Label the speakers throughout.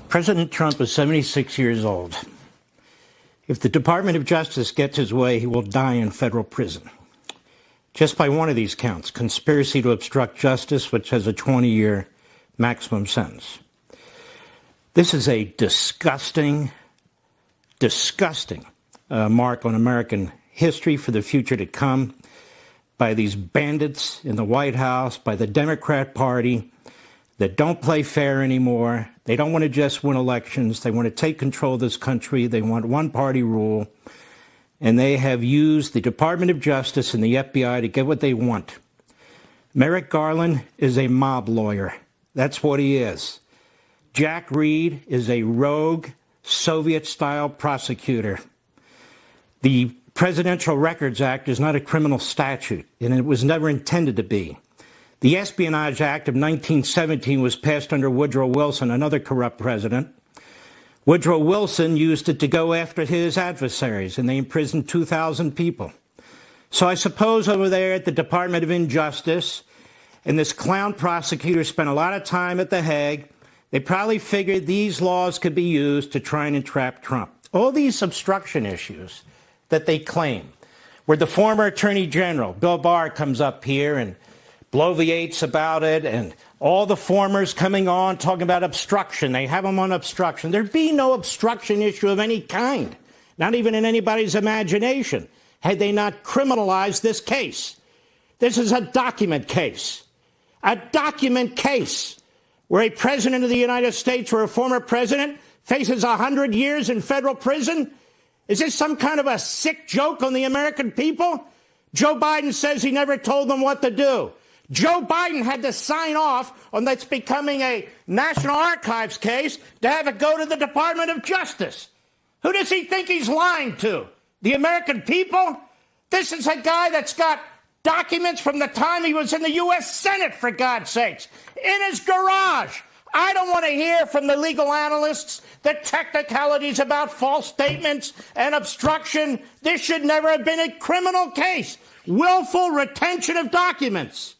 Speaker 1: President Trump is 76 years old. If the Department of Justice gets his way, he will die in federal prison. Just by one of these counts, conspiracy to obstruct justice, which has a 20-year maximum sentence. This is a disgusting mark on American history for the future to come by these bandits in the White House, by the Democrat Party that don't play fair anymore. They don't want to just win elections. They want to take control of this country. They want one-party rule. And they have used the Department of Justice and the FBI to get what they want. Merrick Garland is a mob lawyer. That's what he is. Jack Reed is a rogue Soviet-style prosecutor. The Presidential Records Act is not a criminal statute, and it was never intended to be. The Espionage Act of 1917 was passed under Woodrow Wilson, another corrupt president. Woodrow Wilson used it to go after his adversaries, and they imprisoned 2,000 people. So I suppose over there at the Department of Injustice, and this clown prosecutor spent a lot of time at The Hague, they probably figured these laws could be used to try and entrap Trump. All these obstruction issues that they claim, where the former Attorney General, Bill Barr, comes up here and bloviates about it, and all the formers coming on talking about obstruction. They have them on obstruction. There'd be no obstruction issue of any kind, not even in anybody's imagination, had they not criminalized this case. This is a document case where a president of the United States or a former president faces 100 years in federal prison. Is this some kind of a sick joke on the American people? Joe Biden says he never told them what to do. Joe Biden had to sign off on that's becoming a National Archives case to have it go to the Department of Justice. Who does he think he's lying to? The American people? This is a guy that's got documents from the time he was in the U.S. Senate, for God's sakes, in his garage. I don't want to hear from the legal analysts the technicalities about false statements and obstruction. This should never have been a criminal case. Willful retention of documents.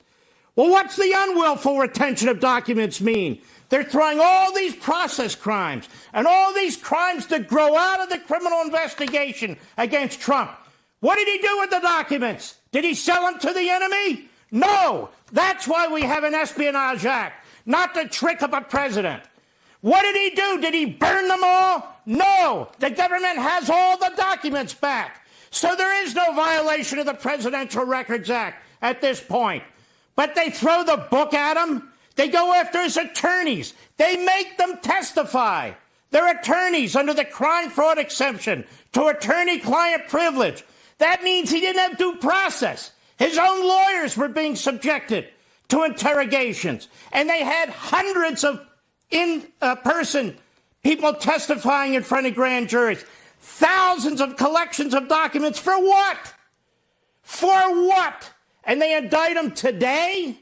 Speaker 1: Well, what's the unwillful retention of documents mean? They're throwing all these process crimes and all these crimes that grow out of the criminal investigation against Trump. What did he do with the documents? Did he sell them to the enemy? No. That's why we have an Espionage Act, not to trick up a president. What did he do? Did he burn them all? No. The government has all the documents back. So there is no violation of the Presidential Records Act at this point. But they throw the book at him. They go after his attorneys. They make them testify. They're attorneys under the crime fraud exception to attorney-client privilege. That means he didn't have due process. His own lawyers were being subjected to interrogations. And they had hundreds of in-person people testifying in front of grand juries. Thousands of collections of documents. For what? For what? And they indict him today?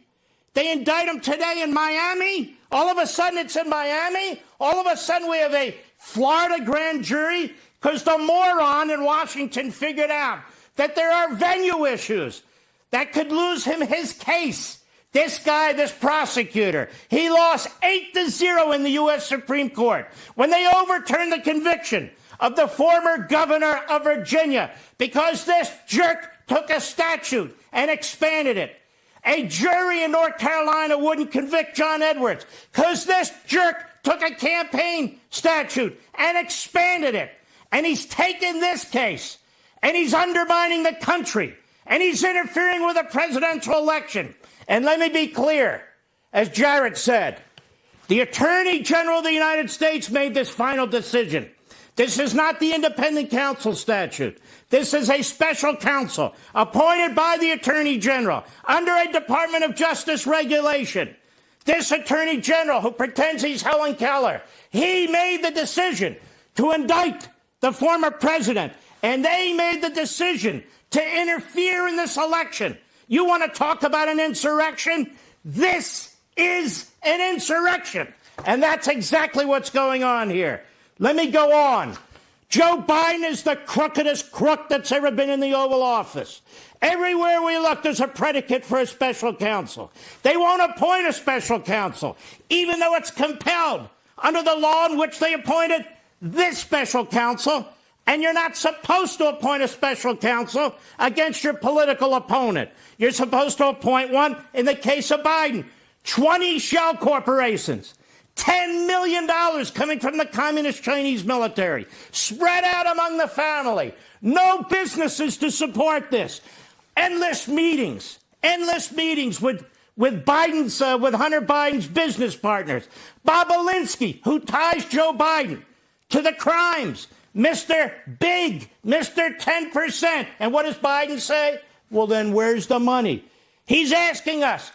Speaker 1: They indict him today in Miami? All of a sudden it's in Miami? All of a sudden we have a Florida grand jury? Because the moron in Washington figured out that there are venue issues that could lose him his case. This guy, this prosecutor, he lost 8-0 in the U.S. Supreme Court when they overturned the conviction of the former governor of Virginia because this jerk took a statute and expanded it. A jury in North Carolina wouldn't convict John Edwards because this jerk took a campaign statute and expanded it. And he's taken this case and he's undermining the country and he's interfering with a presidential election. And let me be clear, as Jared said, the Attorney General of the United States made this final decision. This is not the independent counsel statute. This is a special counsel appointed by the Attorney General under a Department of Justice regulation. This Attorney General, who pretends he's Helen Keller, he made the decision to indict the former president, and they made the decision to interfere in this election. You want to talk about an insurrection? This is an insurrection, and that's exactly what's going on here. Let me go on. Joe Biden is the crookedest crook that's ever been in the Oval Office. Everywhere we look, there's a predicate for a special counsel. They won't appoint a special counsel, even though it's compelled under the law in which they appointed this special counsel, and you're not supposed to appoint a special counsel against your political opponent. You're supposed to appoint one in the case of Biden. 20 shell corporations, $10 million coming from the communist Chinese military, spread out among the family, no businesses to support this, endless meetings with Biden's, with Hunter Biden's business partners, Bob Alinsky, who ties Joe Biden to the crimes, Mr. Big, Mr. 10%. And what does Biden say? Well, then where's the money? He's asking us,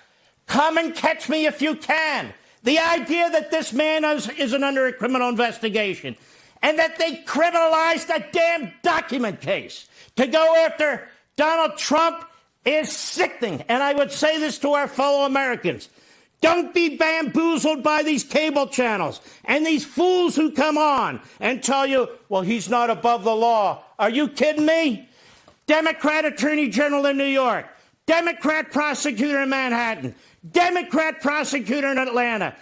Speaker 1: come and catch me if you can. The idea that this man isn't under a criminal investigation and that they criminalized a damn document case to go after Donald Trump is sickening. And I would say this to our fellow Americans. Don't be bamboozled by these cable channels and these fools who come on and tell you, well, he's not above the law. Are you kidding me? Democrat Attorney General in New York, Democrat prosecutor in Manhattan, Democrat prosecutor in Atlanta,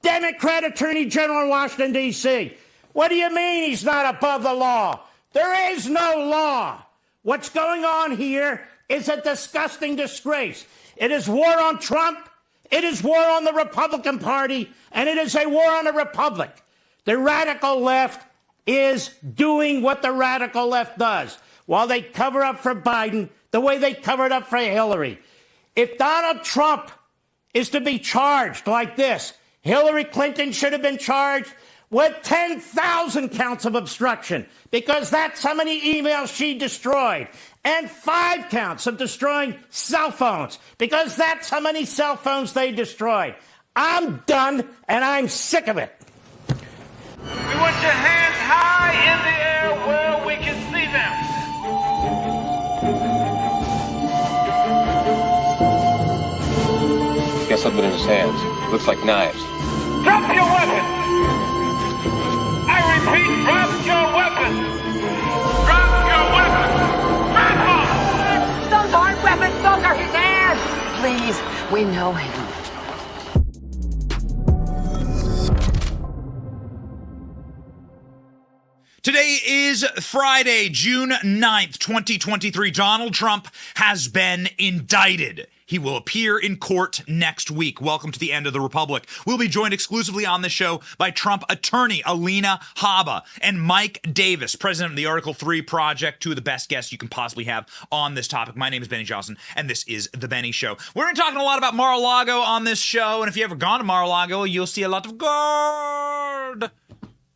Speaker 1: Democrat Attorney General in Washington, D.C. What do you mean he's not above the law? There is no law. What's going on here is a disgusting disgrace. It is war on Trump. It is war on the Republican Party, and it is a war on the Republic. The radical left is doing what the radical left does while they cover up for Biden the way they covered up for Hillary. If Donald Trump is to be charged like this, Hillary Clinton should have been charged with 10,000 counts of obstruction because that's how many emails she destroyed, and 5 counts of destroying cell phones because that's how many cell phones they destroyed. I'm done, and I'm sick of it.
Speaker 2: We want your hands high in the air where we can see them.
Speaker 3: Got something in his hands. Looks like knives.
Speaker 2: Drop your weapon! I repeat, drop your weapon! Drop your weapon! Drop them!
Speaker 4: Those aren't weapons, those are his hands! Please, we know him.
Speaker 5: Today is Friday, June 9th, 2023. Donald Trump has been indicted. He will appear in court next week. Welcome to the end of the Republic. We'll be joined exclusively on this show by Trump attorney Alina Habba and Mike Davis, president of the Article 3 Project, two of the best guests you can possibly have on this topic. My name is Benny Johnson, and this is The Benny Show. We're going to be talking a lot about Mar-a-Lago on this show, and if you've ever gone to Mar-a-Lago, you'll see a lot of gold.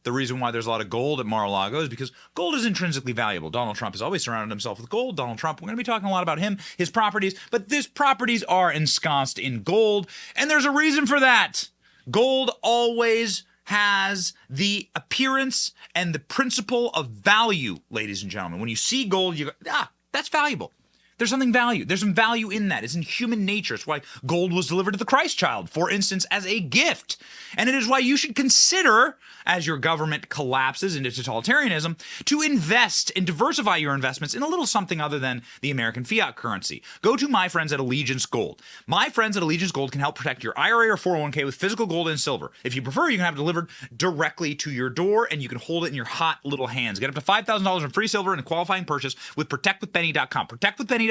Speaker 5: The reason why there's a lot of gold at Mar-a-Lago is because gold is intrinsically valuable. Donald Trump has always surrounded himself with gold. Donald Trump, we're going to be talking a lot about him, his properties, but these properties are ensconced in gold, and there's a reason for that. Gold always has the appearance and the principle of value, ladies and gentlemen. When you see gold, you go, that's valuable. There's something value. There's some value in that. It's in human nature. It's why gold was delivered to the Christ child, for instance, as a gift. And it is why you should consider, as your government collapses into totalitarianism, to invest and diversify your investments in a little something other than the American fiat currency. Go to my friends at Allegiance Gold. My friends at Allegiance Gold can help protect your IRA or 401k with physical gold and silver. If you prefer, you can have it delivered directly to your door, and you can hold it in your hot little hands. Get up to $5,000 in free silver and a qualifying purchase with protectwithbenny.com. Protectwithbenny.com.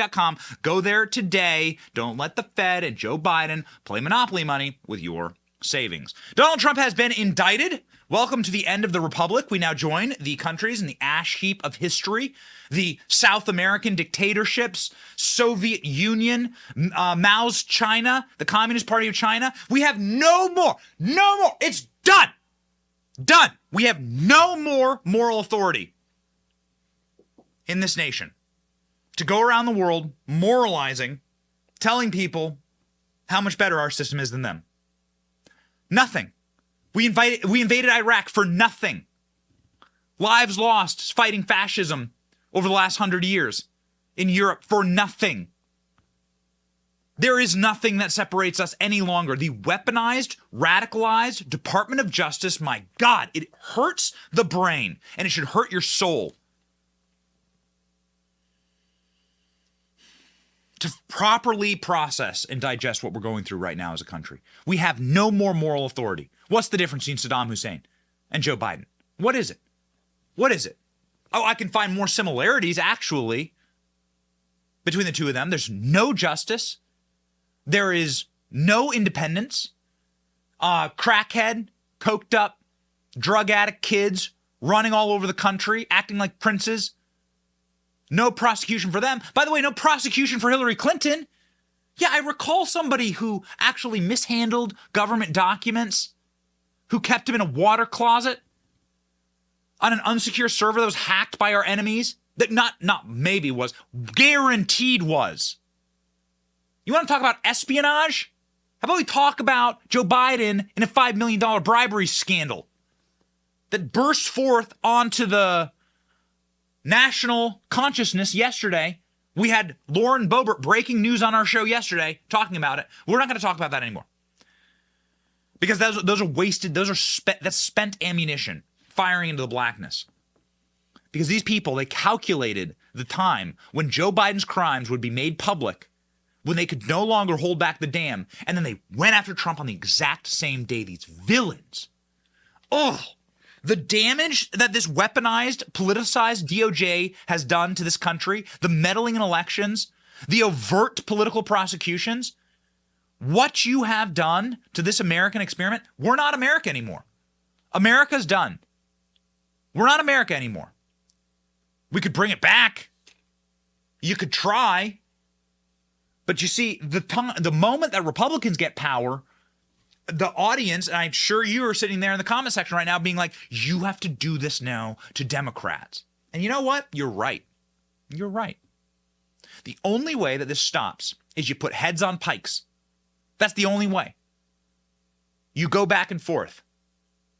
Speaker 5: Go there today. Don't let the Fed and Joe Biden play monopoly money with your savings. Donald Trump has been indicted. Welcome to the end of the Republic. We now join the countries in the ash heap of history, the South American dictatorships, Soviet Union, Mao's China, the Communist Party of China. We have no more. It's done. Done. We have no more moral authority in this nation to go around the world moralizing, telling people how much better our system is than them. Nothing. We invaded Iraq for nothing. Lives lost fighting fascism over the last 100 years in Europe for nothing. There is nothing that separates us any longer. The weaponized, radicalized Department of Justice, my God, it hurts the brain, and it should hurt your soul. To properly process and digest what we're going through right now as a country. We have no more moral authority. What's the difference between Saddam Hussein and Joe Biden? What is it? What is it? Oh, I can find more similarities, actually, between the two of them. There's no justice. There is no independence. Crackhead, coked up, drug addict kids running all over the country, acting like princes. No prosecution for them. By the way, no prosecution for Hillary Clinton. Yeah, I recall somebody who actually mishandled government documents, who kept them in a water closet on an unsecure server that was hacked by our enemies, that not maybe was, guaranteed was. You want to talk about espionage? How about we talk about Joe Biden in a $5 million bribery scandal that burst forth onto the national consciousness yesterday? We had Lauren Boebert breaking news on our show yesterday talking about it. We're not going to talk about that anymore because those are wasted. That's spent ammunition firing into the blackness. Because these people, they calculated the time when Joe Biden's crimes would be made public, when they could no longer hold back the dam, and then they went after Trump on the exact same day. These villains. Oh, the damage that this weaponized, politicized DOJ has done to this country, the meddling in elections, the overt political prosecutions, what you have done to this American experiment, we're not America anymore. America's done. We're not America anymore. We could bring it back. You could try. But you see, the moment that Republicans get power, the audience, and I'm sure you are sitting there in the comment section right now being like, you have to do this now to Democrats. And you know what? You're right. You're right. The only way that this stops is you put heads on pikes. That's the only way. You go back and forth.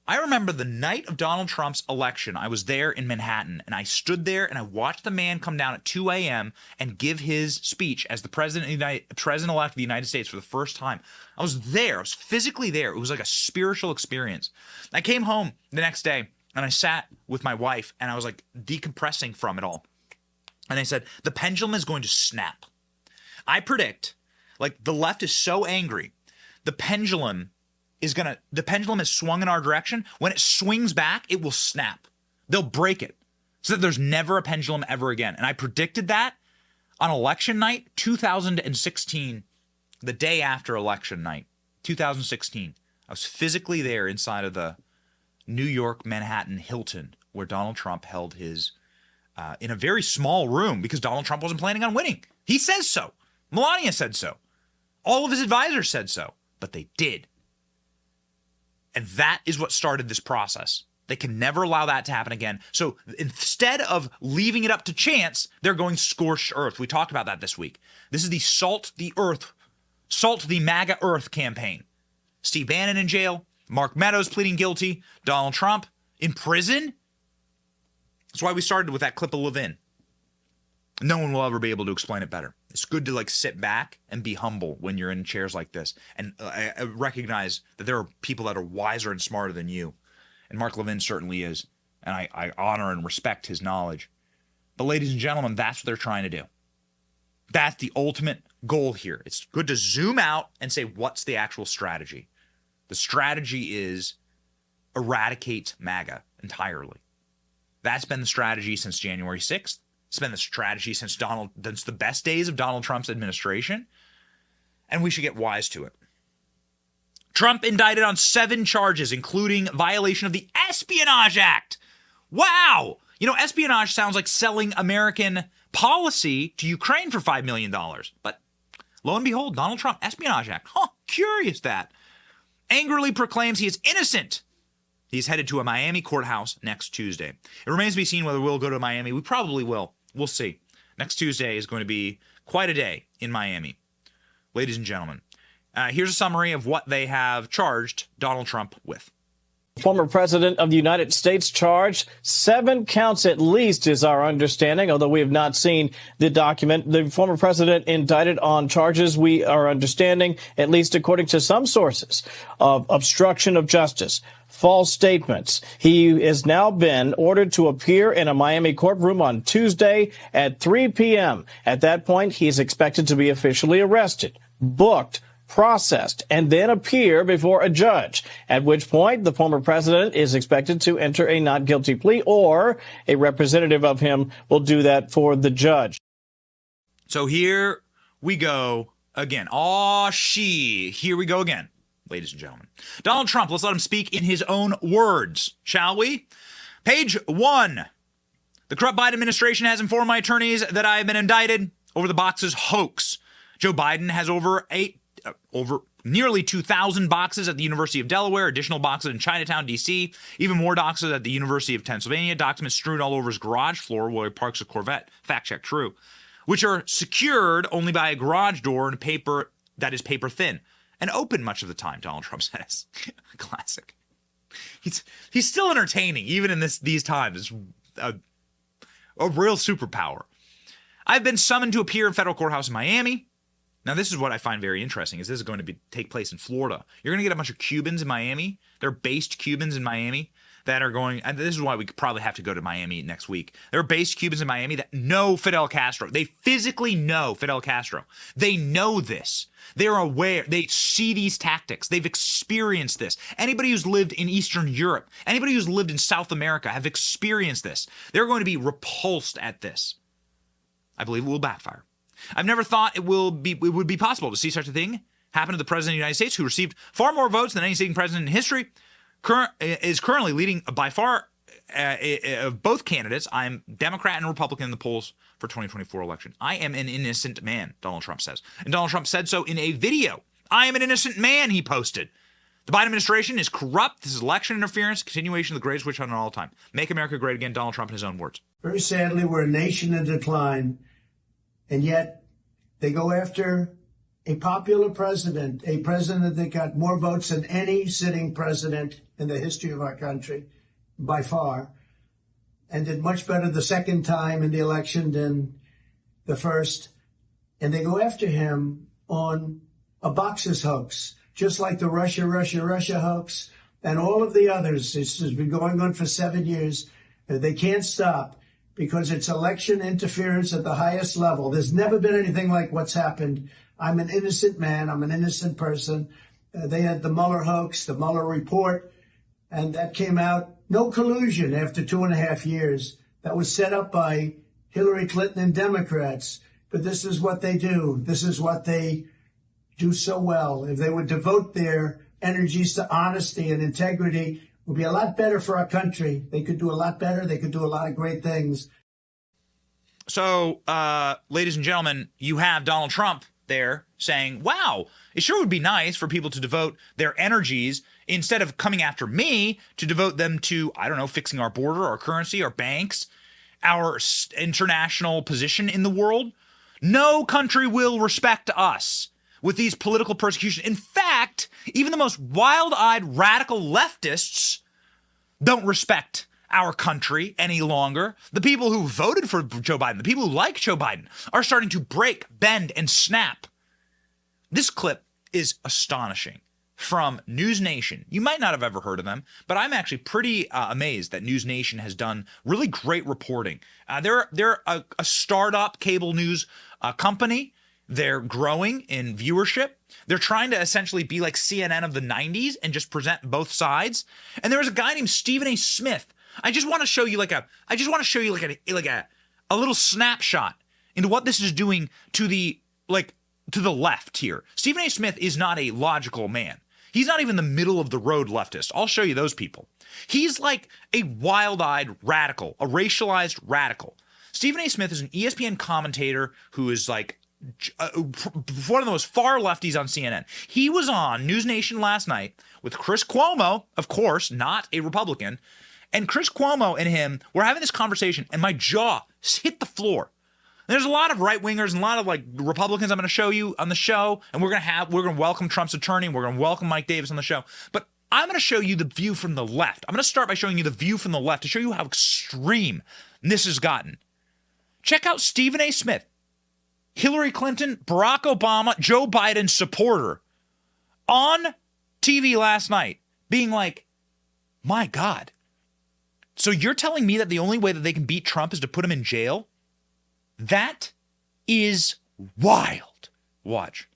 Speaker 5: I remember the night of Donald Trump's election, I was there in Manhattan, and I stood there and I watched the man come down at 2 a.m. and give his speech as the president-elect of the United States for the first time. I was there. I was physically there. It was like a spiritual experience. I came home the next day, and I sat with my wife, and I was like decompressing from it all. And I said, the pendulum is going to snap. I predict, like, the left is so angry, the pendulum has swung in our direction. When it swings back, it will snap. They'll break it so that there's never a pendulum ever again. And I predicted that on election night, 2016, the day after election night, 2016. I was physically there inside of the New York Manhattan Hilton where Donald Trump held his, in a very small room because Donald Trump wasn't planning on winning. He says so. Melania said so. All of his advisors said so, but they did. And that is what started this process. They can never allow that to happen again. So instead of leaving it up to chance, they're going scorched earth. We talked about that this week. This is the salt the MAGA earth campaign. Steve Bannon in jail, Mark Meadows pleading guilty, Donald Trump in prison. That's why we started with that clip of Levin. No one will ever be able to explain it better. It's good to sit back and be humble when you're in chairs like this. And I recognize that there are people that are wiser and smarter than you. And Mark Levin certainly is. And I honor and respect his knowledge. But ladies and gentlemen, that's what they're trying to do. That's the ultimate goal here. It's good to zoom out and say, what's the actual strategy? The strategy is eradicate MAGA entirely. That's been the strategy since January 6th. It's been the strategy since the best days of Donald Trump's administration, and we should get wise to it. Trump indicted on 7 charges, including violation of the Espionage Act. Wow! You know, espionage sounds like selling American policy to Ukraine for $5 million. But lo and behold, Donald Trump, Espionage Act. Huh, curious that. Angrily proclaims he is innocent. He's headed to a Miami courthouse next Tuesday. It remains to be seen whether we'll go to Miami. We probably will. We'll see. Next Tuesday is going to be quite a day in Miami. Ladies and gentlemen, here's a summary of what they have charged Donald Trump with.
Speaker 6: Former president of the United States charged 7 counts at least is our understanding, although we have not seen the document. The former president indicted on charges, we are understanding, at least according to some sources, of obstruction of justice, false statements. He has now been ordered to appear in a Miami courtroom on Tuesday at 3 p.m. At that point, he is expected to be officially arrested, booked processed, and then appear before a judge, at which point the former president is expected to enter a not guilty plea, or a representative of him will do that for the judge.
Speaker 5: So here we go again. Here we go again, ladies and gentlemen. Donald Trump, let's let him speak in his own words, shall we? Page 1. The corrupt Biden administration has informed my attorneys that I have been indicted over the boxes hoax. Joe Biden has over nearly 2,000 boxes at the University of Delaware, additional boxes in Chinatown, D.C., even more boxes at the University of Pennsylvania, documents strewn all over his garage floor where he parks a Corvette, fact check true, which are secured only by a garage door and paper that is paper thin and open much of the time, Donald Trump says. Classic. He's still entertaining, even in these times. It's a real superpower. I've been summoned to appear in federal courthouse in Miami. Now, this is what I find very interesting, is this is going to take place in Florida. You're going to get a bunch of Cubans in Miami. They're based Cubans in Miami that are going, and this is why we could probably have to go to Miami next week. There are based Cubans in Miami that know Fidel Castro. They physically know Fidel Castro. They know this. They're aware. They see these tactics. They've experienced this. Anybody who's lived in Eastern Europe, anybody who's lived in South America have experienced this. They're going to be repulsed at this. I believe it will backfire. I've never thought it would be possible to see such a thing happen to the President of the United States, who received far more votes than any sitting president in history, is currently leading by far of both candidates. I'm Democrat and Republican in the polls for 2024 election. I am an innocent man, Donald Trump says. And Donald Trump said so in a video. I am an innocent man, he posted. The Biden administration is corrupt. This is election interference, continuation of the greatest witch hunt of all time. Make America great again, Donald Trump in his own words.
Speaker 7: Very sadly, we're a nation in decline. And yet they go after a popular president, a president that got more votes than any sitting president in the history of our country, by far, and did much better the second time in the election than the first. And they go after him on a boxes hoax, just like the Russia hoax and all of the others. This has been going on for 7 years. They can't stop, because it's election interference at the highest level. There's never been anything like what's happened. I'm an innocent man. I'm an innocent person. They had the Mueller hoax, the Mueller report, and that came out. No collusion after 2.5 years. That was set up by Hillary Clinton and Democrats. But this is what they do. This is what they do so well. If they would devote their energies to honesty and integrity, would be a lot better for our country. They could do a lot better. They could do a lot of great things.
Speaker 5: So, ladies and gentlemen, you have Donald Trump there saying, wow, it sure would be nice for people to devote their energies, instead of coming after me, to devote them to, I don't know, fixing our border, our currency, our banks, our international position in the world. No country will respect us with these political persecution. In fact, even the most wild-eyed radical leftists don't respect our country any longer. The people who voted for Joe Biden, the people who like Joe Biden, are starting to break, bend, and snap. This clip is astonishing from News Nation. You might not have ever heard of them, but I'm actually pretty amazed that News Nation has done really great reporting. They're a startup cable news company. They're growing in viewership. They're trying to essentially be like CNN of the 90s and just present both sides. And there was a guy named Stephen A. Smith. I just want to show you like a little snapshot into what this is doing to the left here. Stephen A. Smith is not a logical man. He's not even the middle of the road leftist. I'll show you those people. He's like a wild-eyed radical, a racialized radical. Stephen A. Smith is an ESPN commentator who is like one of the most far lefties on CNN. He was on News Nation last night with Chris Cuomo, of course, not a Republican. And Chris Cuomo and him were having this conversation, and my jaw hit the floor. There's a lot of right-wingers and a lot of like Republicans I'm going to show you on the show, and we're going to welcome Trump's attorney, and we're going to welcome Mike Davis on the show. But I'm going to show you the view from the left. I'm going to start by showing you the view from the left to show you how extreme this has gotten. Check out Stephen A. Smith, Hillary Clinton, Barack Obama, Joe Biden supporter, on TV last night being like, my God. So you're telling me that the only way that they can beat Trump is to put him in jail? That is wild. Watch.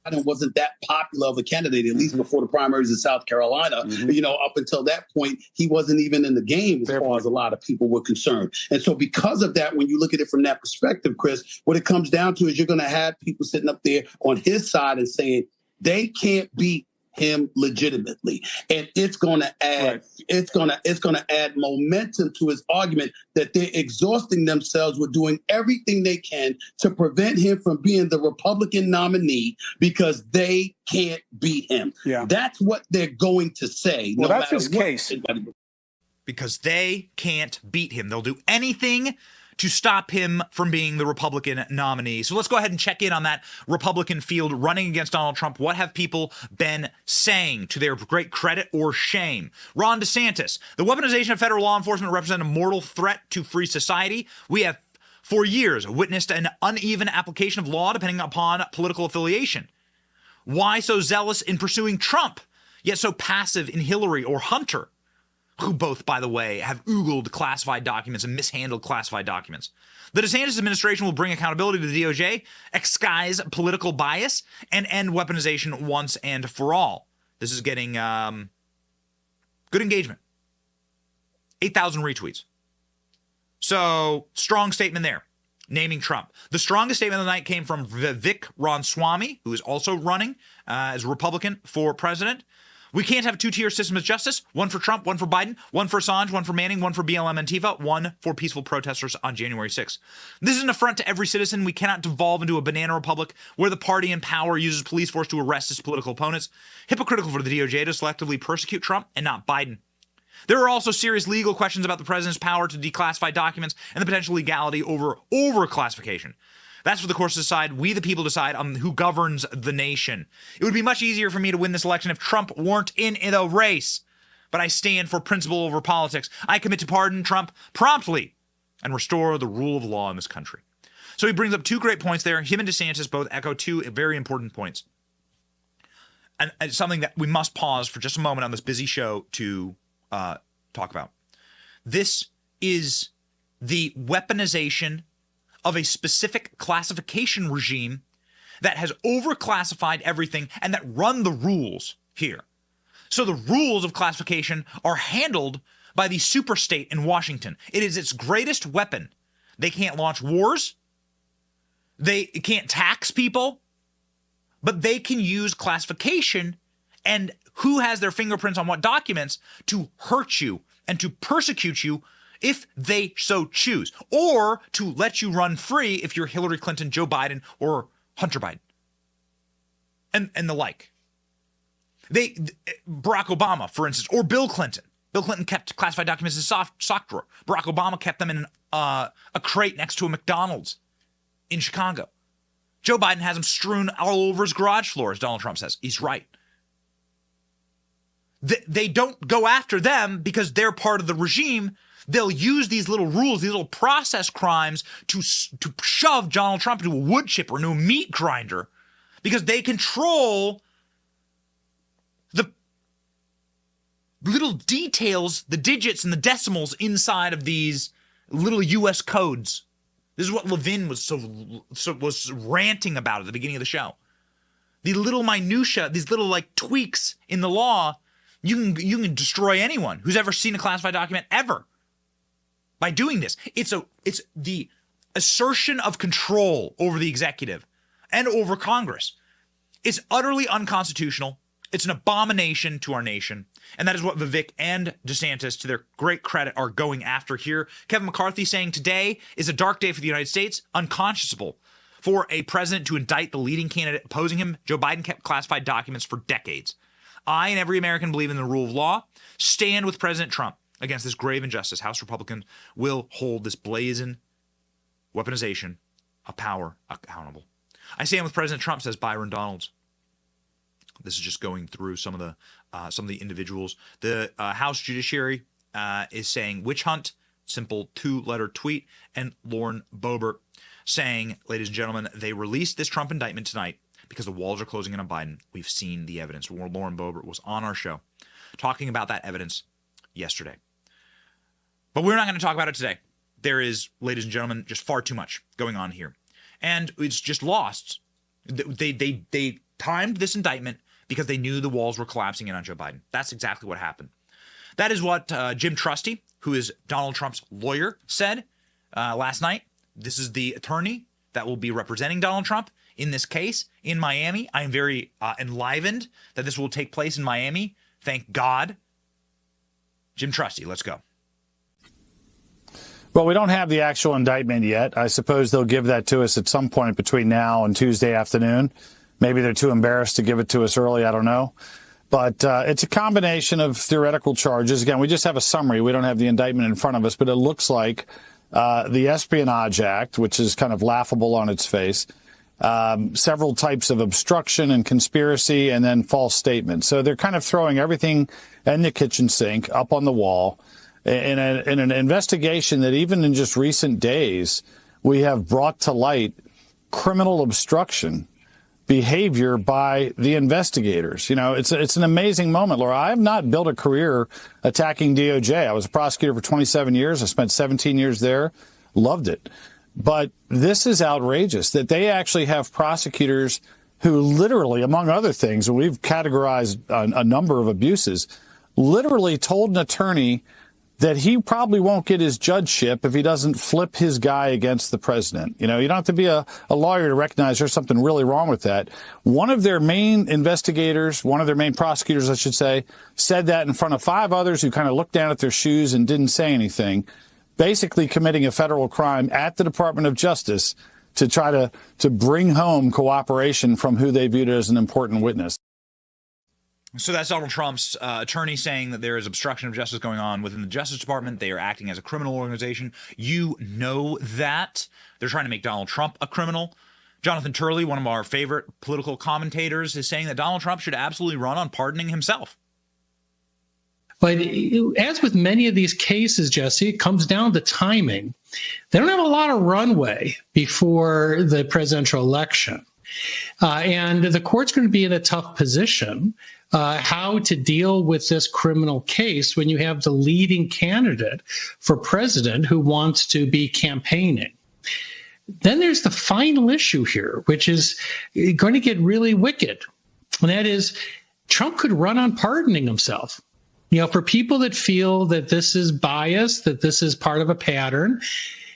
Speaker 8: Biden wasn't that popular of a candidate, at least before the primaries in South Carolina. Up until that point, he wasn't even in the game as far as a lot of people were concerned. And so because of that, when you look at it from that perspective, Chris, what it comes down to is you're going to have people sitting up there on his side and saying they can't beat him legitimately, and it's going to add it's going to add momentum to his argument that they're exhausting themselves with doing everything they can to prevent him from being the Republican nominee because they can't beat him. That's what they're going to say.
Speaker 9: Well, that's his case.
Speaker 5: Because they can't beat him. They'll do anything to stop him from being the Republican nominee. So let's go ahead and check in on that Republican field running against Donald Trump. What have people been saying to their great credit or shame? Ron DeSantis, the weaponization of federal law enforcement represents a mortal threat to free society. We have for years witnessed an uneven application of law depending upon political affiliation. Why so zealous in pursuing Trump, yet so passive in Hillary or Hunter, who both, by the way, have oogled classified documents and mishandled classified documents? The DeSantis administration will bring accountability to the DOJ, excise political bias, and end weaponization once and for all. This is getting good engagement. 8,000 retweets. So, strong statement there, naming Trump. The strongest statement of the night came from Vivek Ramaswamy, who is also running as a Republican for president. We can't have a two-tier system of justice, one for Trump, one for Biden, one for Assange, one for Manning, one for BLM Antifa, one for peaceful protesters on January 6th. This is an affront to every citizen. We cannot devolve into a banana republic where the party in power uses police force to arrest its political opponents. Hypocritical for the DOJ to selectively persecute Trump and not Biden. There are also serious legal questions about the president's power to declassify documents and the potential legality over classification. That's for the courts to decide. We, the people, decide on who governs the nation. It would be much easier for me to win this election if Trump weren't in the race. But I stand for principle over politics. I commit to pardon Trump promptly and restore the rule of law in this country. So he brings up two great points there. Him and DeSantis both echo two very important points. And something that we must pause for just a moment on this busy show to talk about. This is the weaponization of a specific classification regime that has overclassified everything and that run the rules here. So the rules of classification are handled by the superstate in Washington. It is its greatest weapon. They can't launch wars. They can't tax people, but they can use classification and who has their fingerprints on what documents to hurt you and to persecute you if they so choose, or to let you run free if you're Hillary Clinton, Joe Biden, or Hunter Biden, and the like. Barack Obama, for instance, or Bill Clinton. Bill Clinton kept classified documents in his sock drawer. Barack Obama kept them in a crate next to a McDonald's in Chicago. Joe Biden has them strewn all over his garage floor, as Donald Trump says. He's right. They don't go after them because they're part of the regime. They'll use these little rules, these little process crimes to shove Donald Trump into a wood chipper, into a meat grinder, because they control the little details, the digits and the decimals inside of these little U.S. codes. This is what Levin was ranting about at the beginning of the show. The little minutia, these little like tweaks in the law, you can destroy anyone who's ever seen a classified document ever. By doing this, it's the assertion of control over the executive and over Congress. It's utterly unconstitutional. It's an abomination to our nation. And that is what Vivek and DeSantis, to their great credit, are going after here. Kevin McCarthy saying today is a dark day for the United States, unconscionable for a president to indict the leading candidate opposing him. Joe Biden kept classified documents for decades. I and every American believe in the rule of law. Stand with President Trump against this grave injustice. House Republicans will hold this brazen weaponization of power accountable. I stand with President Trump, says Byron Donalds. This is just going through some of the individuals. The House Judiciary is saying witch hunt, simple 2-letter tweet, and Lauren Boebert saying, ladies and gentlemen, they released this Trump indictment tonight because the walls are closing in on Biden. We've seen the evidence. Lauren Boebert was on our show talking about that evidence yesterday. But we're not going to talk about it today. There is, ladies and gentlemen, just far too much going on here. And it's just lost. They timed this indictment because they knew the walls were collapsing in on Joe Biden. That's exactly what happened. That is what Jim Trusty, who is Donald Trump's lawyer, said last night. This is the attorney that will be representing Donald Trump in this case in Miami. I am very enlivened that this will take place in Miami. Thank God. Jim Trusty, let's go.
Speaker 9: Well, we don't have the actual indictment yet. I suppose they'll give that to us at some point between now and Tuesday afternoon. Maybe they're too embarrassed to give it to us early. I don't know. But it's a combination of theoretical charges. Again, we just have a summary. We don't have the indictment in front of us, but it looks like the Espionage Act, which is kind of laughable on its face, several types of obstruction and conspiracy, and then false statements. So they're kind of throwing everything in the kitchen sink up on the wall in an investigation that even in just recent days, we have brought to light criminal obstruction behavior by the investigators. You know, it's an amazing moment, Laura. I have not built a career attacking DOJ. I was a prosecutor for 27 years. I spent 17 years there. Loved it. But this is outrageous that they actually have prosecutors who literally, among other things, and we've categorized a number of abuses, literally told an attorney that he probably won't get his judgeship if he doesn't flip his guy against the president. You know, you don't have to be a lawyer to recognize there's something really wrong with that. One of their main investigators, one of their main prosecutors, I should say, said that in front of 5 others who kind of looked down at their shoes and didn't say anything, basically committing a federal crime at the Department of Justice to try to bring home cooperation from who they viewed as an important witness.
Speaker 5: So that's Donald Trump's attorney saying that there is obstruction of justice going on within the Justice Department. They are acting as a criminal organization. You know that. They're trying to make Donald Trump a criminal. Jonathan Turley, one of our favorite political commentators, is saying that Donald Trump should absolutely run on pardoning himself.
Speaker 10: But as with many of these cases, Jesse, it comes down to timing. They don't have a lot of runway before the presidential election. And the court's going to be in a tough position how to deal with this criminal case when you have the leading candidate for president who wants to be campaigning. Then there's the final issue here, which is going to get really wicked. And that is Trump could run on pardoning himself. You know, for people that feel that this is bias, that this is part of a pattern,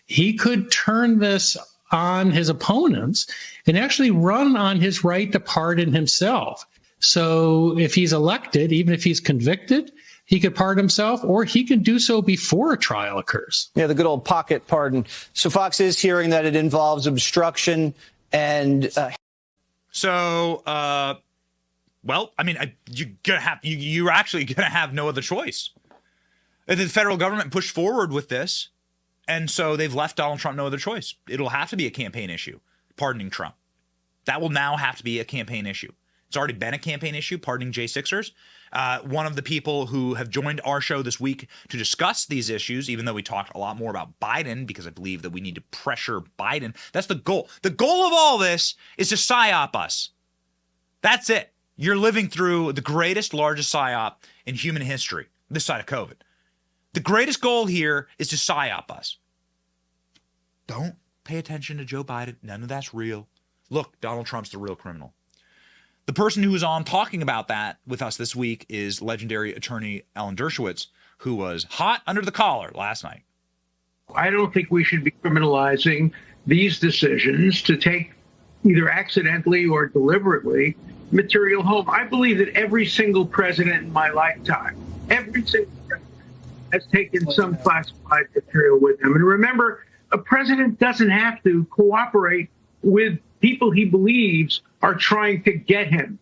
Speaker 10: he could turn this on his opponents and actually run on his right to pardon himself. So if he's elected, even if he's convicted, he could pardon himself, or he can do so before a trial occurs.
Speaker 6: Yeah, the good old pocket pardon. So Fox is hearing that it involves obstruction and...
Speaker 5: well, I mean, you're actually going to have no other choice. The federal government pushed forward with this, and so they've left Donald Trump no other choice. It'll have to be a campaign issue, pardoning Trump. That will now have to be a campaign issue. It's already been a campaign issue, pardoning J6ers. One of the people who have joined our show this week to discuss these issues, even though we talked a lot more about Biden, because I believe that we need to pressure Biden. That's the goal. The goal of all this is to psyop us. That's it. You're living through the greatest, largest psyop in human history, this side of COVID. The greatest goal here is to psyop us. Don't pay attention to Joe Biden. None of that's real. Look, Donald Trump's the real criminal. The person who was on talking about that with us this week is legendary attorney Alan Dershowitz, who was hot under the collar last night.
Speaker 11: I don't think we should be criminalizing these decisions to take either accidentally or deliberately material home. I believe that every single president in my lifetime, every single president has taken some classified material with them. And remember, a president doesn't have to cooperate with people he believes are trying to get him.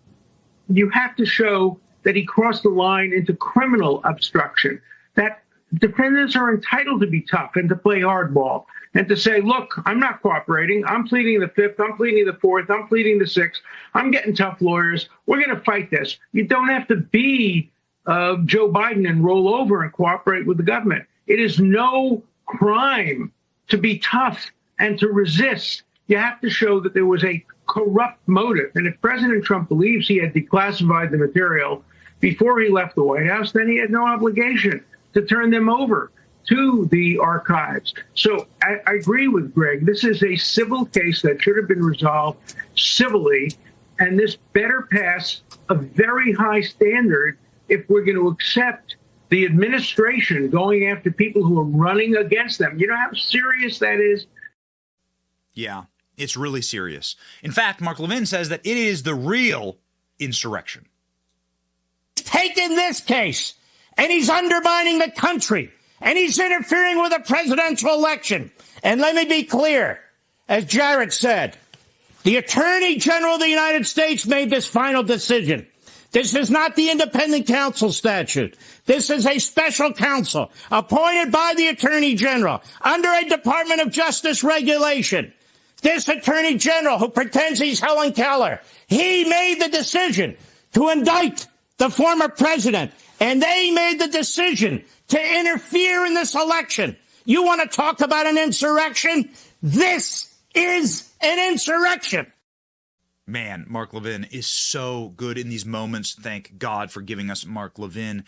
Speaker 11: You have to show that he crossed the line into criminal obstruction, that defendants are entitled to be tough and to play hardball and to say, look, I'm not cooperating. I'm pleading the 5th. I'm pleading the 4th. I'm pleading the 6th. I'm getting tough lawyers. We're going to fight this. You don't have to be Joe Biden and roll over and cooperate with the government. It is no crime to be tough and to resist. You have to show that there was a corrupt motive. And if President Trump believes he had declassified the material before he left the White House, then he had no obligation to turn them over to the archives. So I agree with Greg. This is a civil case that should have been resolved civilly. And this better pass a very high standard if we're going to accept the administration going after people who are running against them. You know how serious that is?
Speaker 5: Yeah, it's really serious. In fact, Mark Levin says that it is the real insurrection.
Speaker 1: Taking this case, and he's undermining the country, and he's interfering with a presidential election. And let me be clear, as Jarrett said, the Attorney General of the United States made this final decision. This is not the independent counsel statute. This is a special counsel appointed by the Attorney General under a Department of Justice regulation. This Attorney General, who pretends he's Helen Keller, he made the decision to indict the former president, and they made the decision to interfere in this election. You want to talk about an insurrection? This is an insurrection.
Speaker 5: Man, Mark Levin is so good in these moments. Thank God for giving us Mark Levin.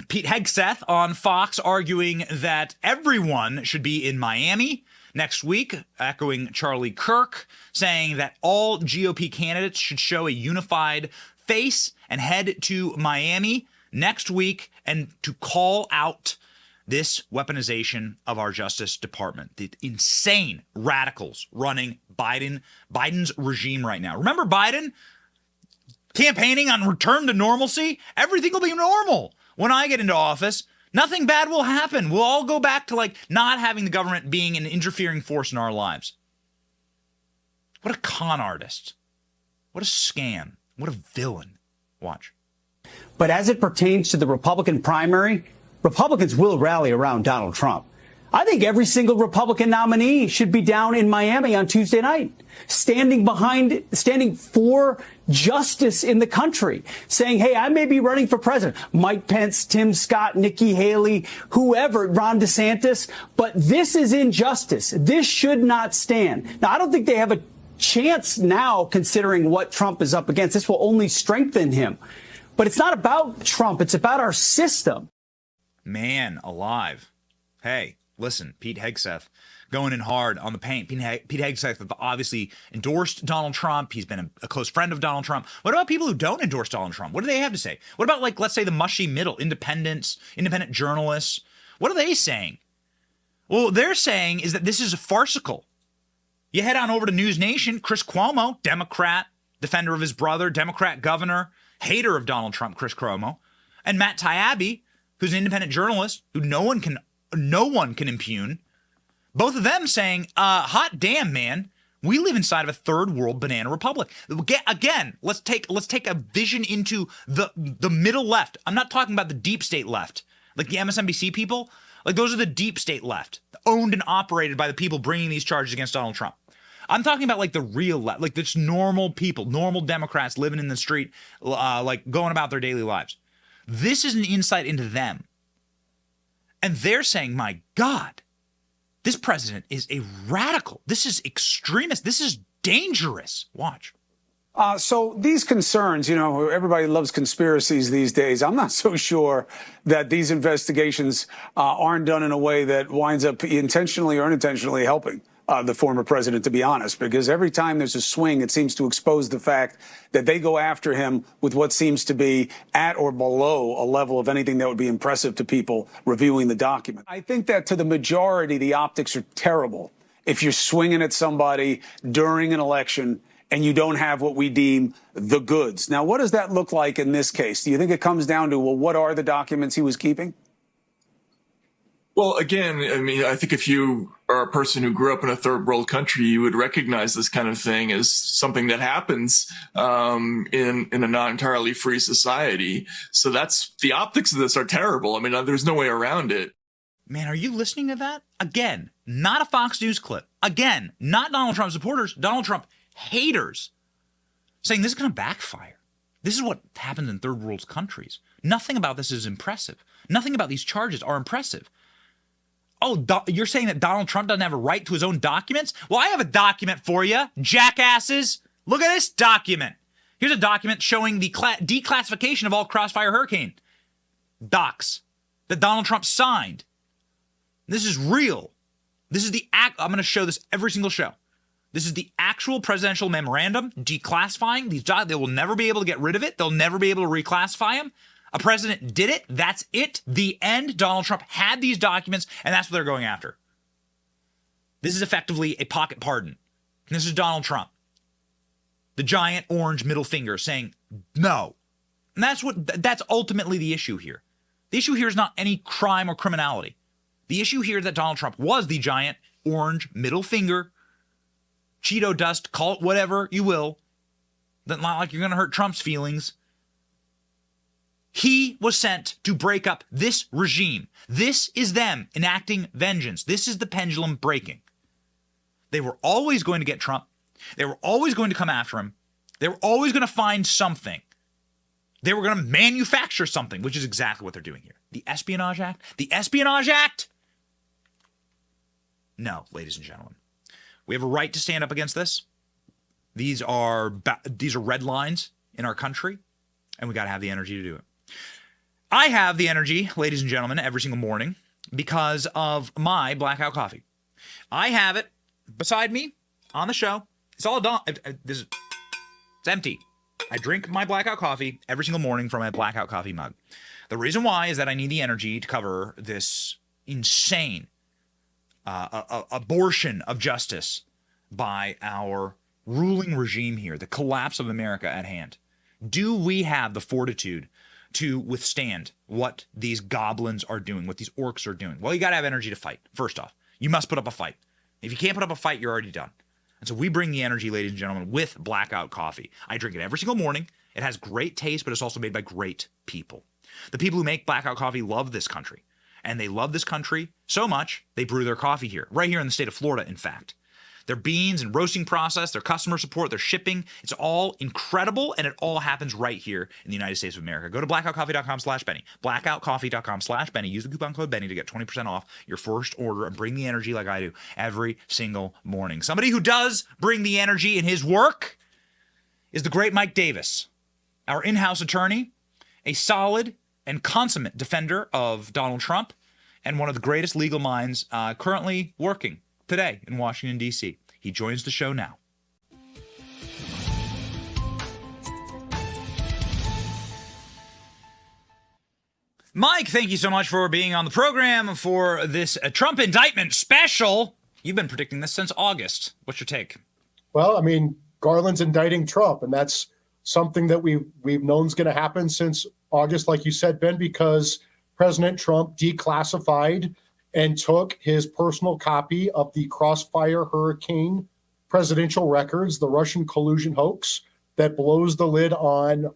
Speaker 5: Pete Hegseth on Fox arguing that everyone should be in Miami next week, echoing Charlie Kirk, saying that all GOP candidates should show a unified face and head to Miami next week and to call out this weaponization of our Justice Department, the insane radicals running Biden's regime right now. Remember Biden campaigning on return to normalcy? Everything will be normal when I get into office. Nothing bad will happen. We'll all go back to like not having the government being an interfering force in our lives. What a con artist. What a scam. What a villain. Watch.
Speaker 12: But as it pertains to the Republican primary, Republicans will rally around Donald Trump. I think every single Republican nominee should be down in Miami on Tuesday night, standing for justice in the country, saying, hey, I may be running for president. Mike Pence, Tim Scott, Nikki Haley, whoever, Ron DeSantis, but this is injustice. This should not stand. Now, I don't think they have a chance now, considering what Trump is up against. This will only strengthen him. But it's not about Trump. It's about our system.
Speaker 5: Man alive. Hey, listen, Pete Hegseth going in hard on the paint. Pete Hegseth obviously endorsed Donald Trump. He's been a close friend of Donald Trump. What about people who don't endorse Donald Trump? What do they have to say? What about, like, let's say the mushy middle, independent journalists? What are they saying? Well, they're saying is that this is farcical. You head on over to News Nation, Chris Cuomo, Democrat, defender of his brother, Democrat governor, hater of Donald Trump, Chris Cuomo, and Matt Taibbi, who's an independent journalist who no one can impugn. Both of them saying, hot damn, man, we live inside of a third world banana republic. Again, let's take a vision into the middle left. I'm not talking about the deep state left, like the MSNBC people. Like, those are the deep state left, owned and operated by the people bringing these charges against Donald Trump. I'm talking about like the real left, like just normal people, normal Democrats living in the street, like going about their daily lives. This is an insight into them. And they're saying, my God, this president is a radical. This is extremist. This is dangerous. Watch.
Speaker 13: So these concerns, everybody loves conspiracies these days. I'm not so sure that these investigations aren't done in a way that winds up intentionally or unintentionally helping the former president, to be honest, because every time there's a swing, it seems to expose the fact that they go after him with what seems to be at or below a level of anything that would be impressive to people reviewing the document. I think that to the majority, the optics are terrible if you're swinging at somebody during an election and you don't have what we deem the goods. Now, what does that look like in this case? Do you think it comes down to, well, what are the documents he was keeping?
Speaker 14: Well, again, I mean, I think if you are a person who grew up in a third world country, you would recognize this kind of thing as something that happens in a not entirely free society. So that's the optics of this are terrible. I mean, there's no way around it.
Speaker 5: Man, are you listening to that? Again, not a Fox News clip. Again, not Donald Trump supporters, Donald Trump haters saying this is going to backfire. This is what happens in third world countries. Nothing about this is impressive. Nothing about these charges are impressive. Oh, you're saying that Donald Trump doesn't have a right to his own documents? Well, I have a document for you, jackasses. Look at this document. Here's a document showing the declassification of all Crossfire Hurricane docs that Donald Trump signed. This is real. This is the act. I'm going to show this every single show. This is the actual presidential memorandum declassifying these documents. They will never be able to get rid of it. They'll never be able to reclassify them. A president did it. That's it. The end. Donald Trump had these documents, and that's what they're going after. This is effectively a pocket pardon. And this is Donald Trump, the giant orange middle finger, saying no. And that's ultimately the issue here. The issue here is not any crime or criminality. The issue here is that Donald Trump was the giant orange middle finger, Cheeto dust, call it whatever you will. That's not like you're going to hurt Trump's feelings. He was sent to break up this regime. This is them enacting vengeance. This is the pendulum breaking. They were always going to get Trump. They were always going to come after him. They were always going to find something. They were going to manufacture something, which is exactly what they're doing here. The Espionage Act? The Espionage Act? No, ladies and gentlemen. We have a right to stand up against this. These are red lines in our country, and we got to have the energy to do it. I have the energy, ladies and gentlemen, every single morning because of my blackout coffee. I have it beside me on the show. It's all done. It's empty. I drink my blackout coffee every single morning from a blackout coffee mug. The reason why is that I need the energy to cover this insane abortion of justice by our ruling regime here, the collapse of America at hand. Do we have the fortitude to withstand what these goblins are doing, what these orcs are doing? Well, you got to have energy to fight. First off, you must put up a fight. If you can't put up a fight, you're already done. And so we bring the energy, ladies and gentlemen, with blackout coffee. I drink it every single morning. It has great taste, but it's also made by great people. The people who make blackout coffee love this country. And they love this country so much, they brew their coffee here, right here in the state of Florida, in fact. Their beans and roasting process, their customer support, their shipping, it's all incredible, and it all happens right here in the United States of America. Go to blackoutcoffee.com/Benny. Blackoutcoffee.com/Benny. Use the coupon code Benny to get 20% off your first order and bring the energy like I do every single morning. Somebody who does bring the energy in his work is the great Mike Davis, our in-house attorney, a solid and consummate defender of Donald Trump, and one of the greatest legal minds currently working today in Washington, D.C. He joins the show now. Mike, thank you so much for being on the program for this Trump indictment special. You've been predicting this since August. What's your take?
Speaker 15: Well, I mean, Garland's indicting Trump, and that's something that we've known is going to happen since August, like you said, Ben, because President Trump declassified and took his personal copy of the Crossfire Hurricane presidential records, the Russian collusion hoax that blows the lid on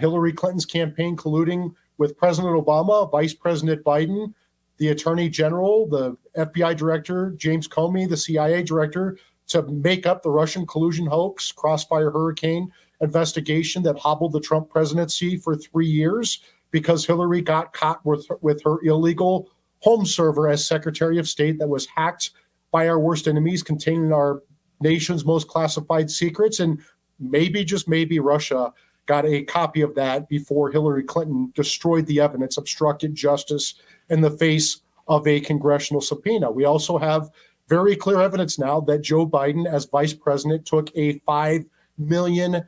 Speaker 15: Hillary Clinton's campaign colluding with President Obama, Vice President Biden, the Attorney General, the FBI Director, James Comey, the CIA Director, to make up the Russian collusion hoax, Crossfire Hurricane investigation that hobbled the Trump presidency for 3 years because Hillary got caught with her illegal home server as Secretary of State that was hacked by our worst enemies, containing our nation's most classified secrets. And maybe, just maybe, Russia got a copy of that before Hillary Clinton destroyed the evidence, obstructed justice in the face of a congressional subpoena. We also have very clear evidence now that Joe Biden, as vice president, took a $5 million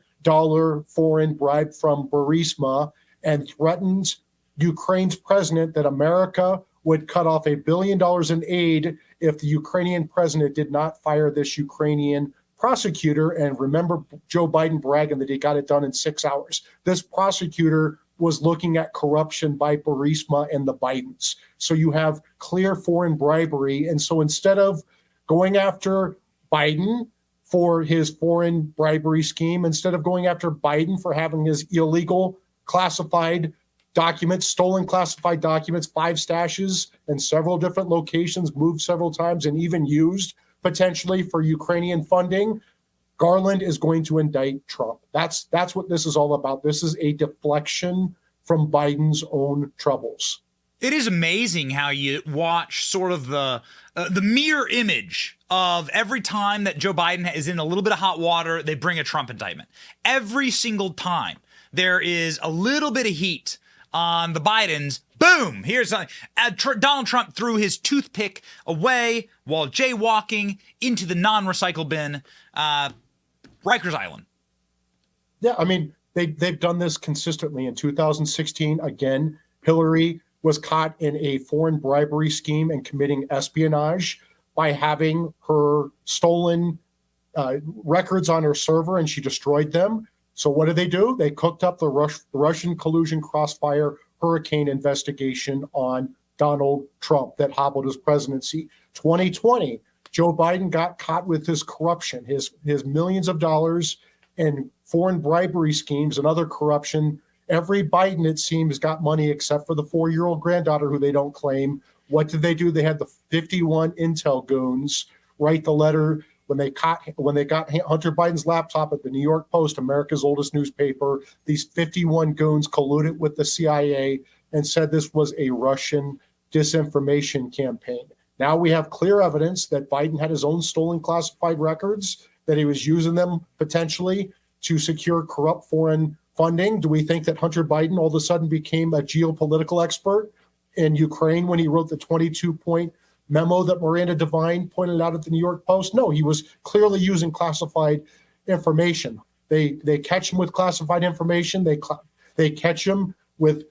Speaker 15: foreign bribe from Burisma and threatened Ukraine's president that America would cut off $1 billion in aid if the Ukrainian president did not fire this Ukrainian prosecutor. And remember Joe Biden bragging that he got it done in 6 hours. This prosecutor was looking at corruption by Burisma and the Bidens. So you have clear foreign bribery. And so instead of going after Biden for his foreign bribery scheme, instead of going after Biden for having his illegal classified documents, stolen classified documents, 5 stashes in several different locations, moved several times, and even used potentially for Ukrainian funding, Garland is going to indict Trump. That's what this is all about. This is a deflection from Biden's own troubles.
Speaker 5: It is amazing how you watch sort of the mirror image of every time that Joe Biden is in a little bit of hot water, they bring a Trump indictment. Every single time there is a little bit of heat on the Bidens, boom, here's Donald Trump threw his toothpick away while jaywalking into the non-recycle bin, Rikers Island.
Speaker 15: Yeah, I mean, they've done this consistently. In 2016, again, Hillary was caught in a foreign bribery scheme and committing espionage by having her stolen records on her server, and she destroyed them. So what did they do? They cooked up the Russian collusion crossfire hurricane investigation on Donald Trump that hobbled his presidency. 2020, Joe Biden got caught with his corruption, his millions of dollars in foreign bribery schemes and other corruption. Every Biden, it seems, got money except for the 4-year-old granddaughter who they don't claim. What did they do? They had the 51 intel goons write the letter when they got Hunter Biden's laptop at the New York Post, America's oldest newspaper. These 51 goons colluded with the CIA and said this was a Russian disinformation campaign. Now we have clear evidence that Biden had his own stolen classified records, that he was using them potentially to secure corrupt foreign funding. Do we think that Hunter Biden all of a sudden became a geopolitical expert in Ukraine when he wrote the 22-point memo that Miranda Devine pointed out at the New York Post? No, he was clearly using classified information. They catch him with classified information. They catch him with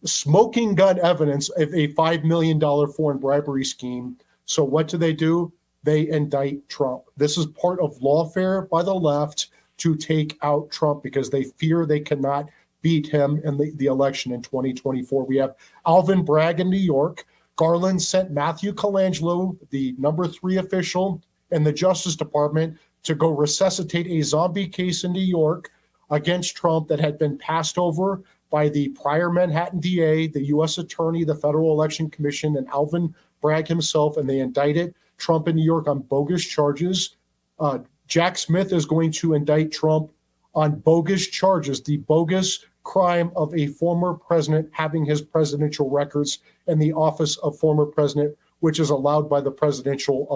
Speaker 15: smoking gun evidence of a $5 million foreign bribery scheme. So what do? They indict Trump. This is part of lawfare by the left to take out Trump because they fear they cannot beat him in the election in 2024. We have Alvin Bragg in New York. Garland sent Matthew Colangelo, the number 3 official in the Justice Department, to go resuscitate a zombie case in New York against Trump that had been passed over by the prior Manhattan DA, the U.S. Attorney, the Federal Election Commission, and Alvin Bragg himself, and they indicted Trump in New York on bogus charges. Jack Smith is going to indict Trump on bogus charges, the bogus crime of a former president having his presidential records in the office of former president, which is allowed by the Presidential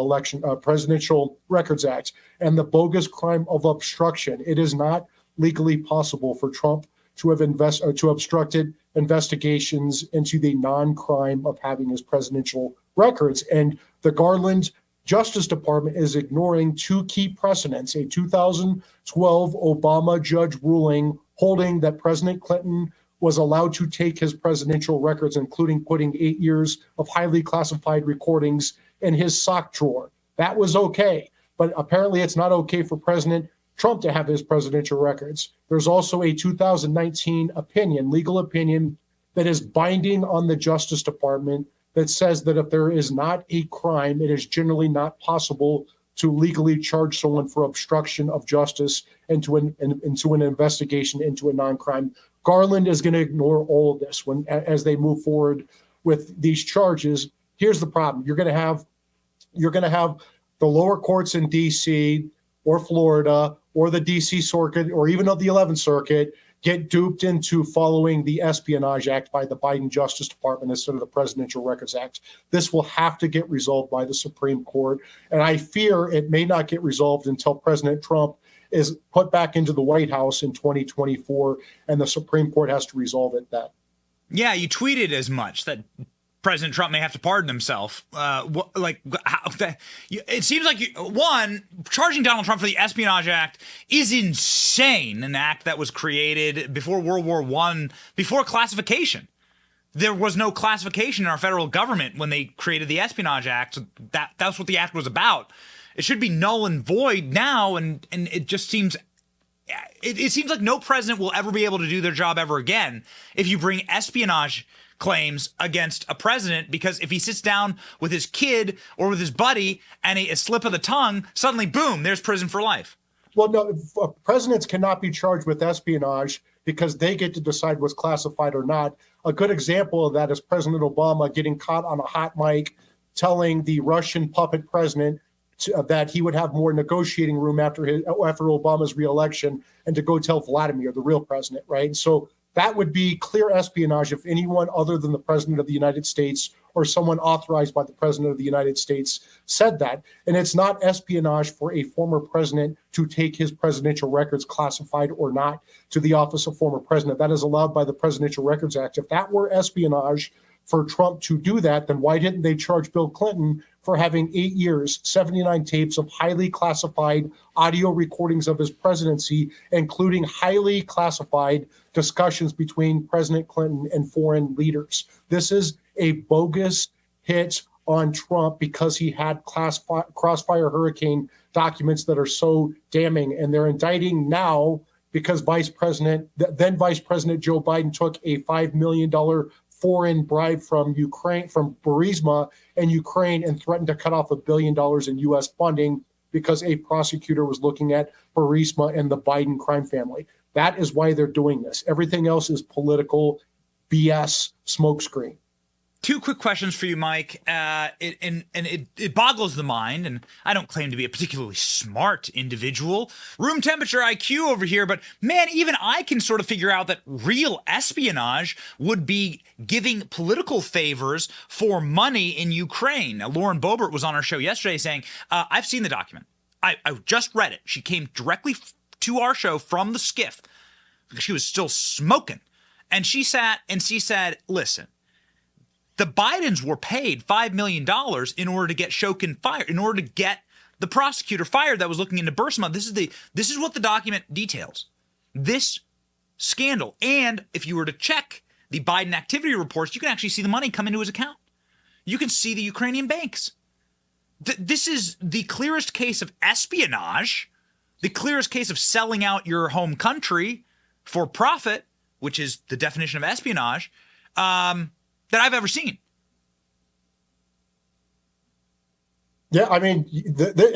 Speaker 15: Records Act, and the bogus crime of obstruction. It is not legally possible for Trump to have obstructed investigations into the non-crime of having his presidential records. And the Garland Justice Department is ignoring 2 key precedents: a 2012 Obama judge ruling holding that President Clinton was allowed to take his presidential records, including putting 8 years of highly classified recordings in his sock drawer. That was okay, but apparently it's not okay for President Trump to have his presidential records. There's also a 2019 legal opinion, that is binding on the Justice Department that says that if there is not a crime, it is generally not possible to legally charge someone for obstruction of justice into an investigation into a non-crime. Garland is going to ignore all of this as they move forward with these charges. Here's the problem: you're going to have the lower courts in D.C. or Florida or the D.C. Circuit or even of the 11th Circuit get duped into following the Espionage Act by the Biden Justice Department instead of the Presidential Records Act. This will have to get resolved by the Supreme Court, and I fear it may not get resolved until President Trump is put back into the White House in 2024, and the Supreme Court has to resolve it then.
Speaker 5: Yeah, you tweeted as much, that President Trump may have to pardon himself. It seems like, charging Donald Trump for the Espionage Act is insane, an act that was created before World War I, before classification. There was no classification in our federal government when they created the Espionage Act. So that's what the act was about. It should be null and void now, and it just seems... It seems like no president will ever be able to do their job ever again if you bring espionage claims against a president, because if he sits down with his kid or with his buddy and a slip of the tongue, suddenly, boom, there's prison for life.
Speaker 15: Well, no, presidents cannot be charged with espionage because they get to decide what's classified or not. A good example of that is President Obama getting caught on a hot mic telling the Russian puppet president that he would have more negotiating room after Obama's reelection, and to go tell Vladimir, the real president, right? So that would be clear espionage if anyone other than the president of the United States or someone authorized by the President of the United States said that. And it's not espionage for a former president to take his presidential records, classified or not, to the office of former president. That is allowed by the Presidential Records Act. If that were espionage for Trump to do that, then why didn't they charge Bill Clinton for having 8 years, 79 tapes of highly classified audio recordings of his presidency, including highly classified discussions between President Clinton and foreign leaders? This is a bogus hit on Trump because he had Crossfire Hurricane documents that are so damning, and they're indicting now because then Vice President Joe Biden took a $5 million foreign bribe from Ukraine, from Burisma in Ukraine, and threatened to cut off $1 billion in U.S. funding because a prosecutor was looking at Burisma and the Biden crime family. That is why they're doing this. Everything else is political BS smokescreen.
Speaker 5: Two quick questions for you, Mike. It boggles the mind, and I don't claim to be a particularly smart individual. Room temperature IQ over here, but man, even I can sort of figure out that real espionage would be giving political favors for money in Ukraine. Now, Lauren Boebert was on our show yesterday saying, I've seen the document. I just read it. She came directly to our show from the skiff. She was still smoking. And she sat and she said, listen, the Bidens were paid $5 million in order to get Shokin fired, in order to get the prosecutor fired that was looking into Burisma. This is what the document details. This scandal. And if you were to check the Biden activity reports, you can actually see the money come into his account. You can see the Ukrainian banks. This is the clearest case of espionage, the clearest case of selling out your home country for profit, which is the definition of espionage, that I've ever seen.
Speaker 15: Yeah, I mean,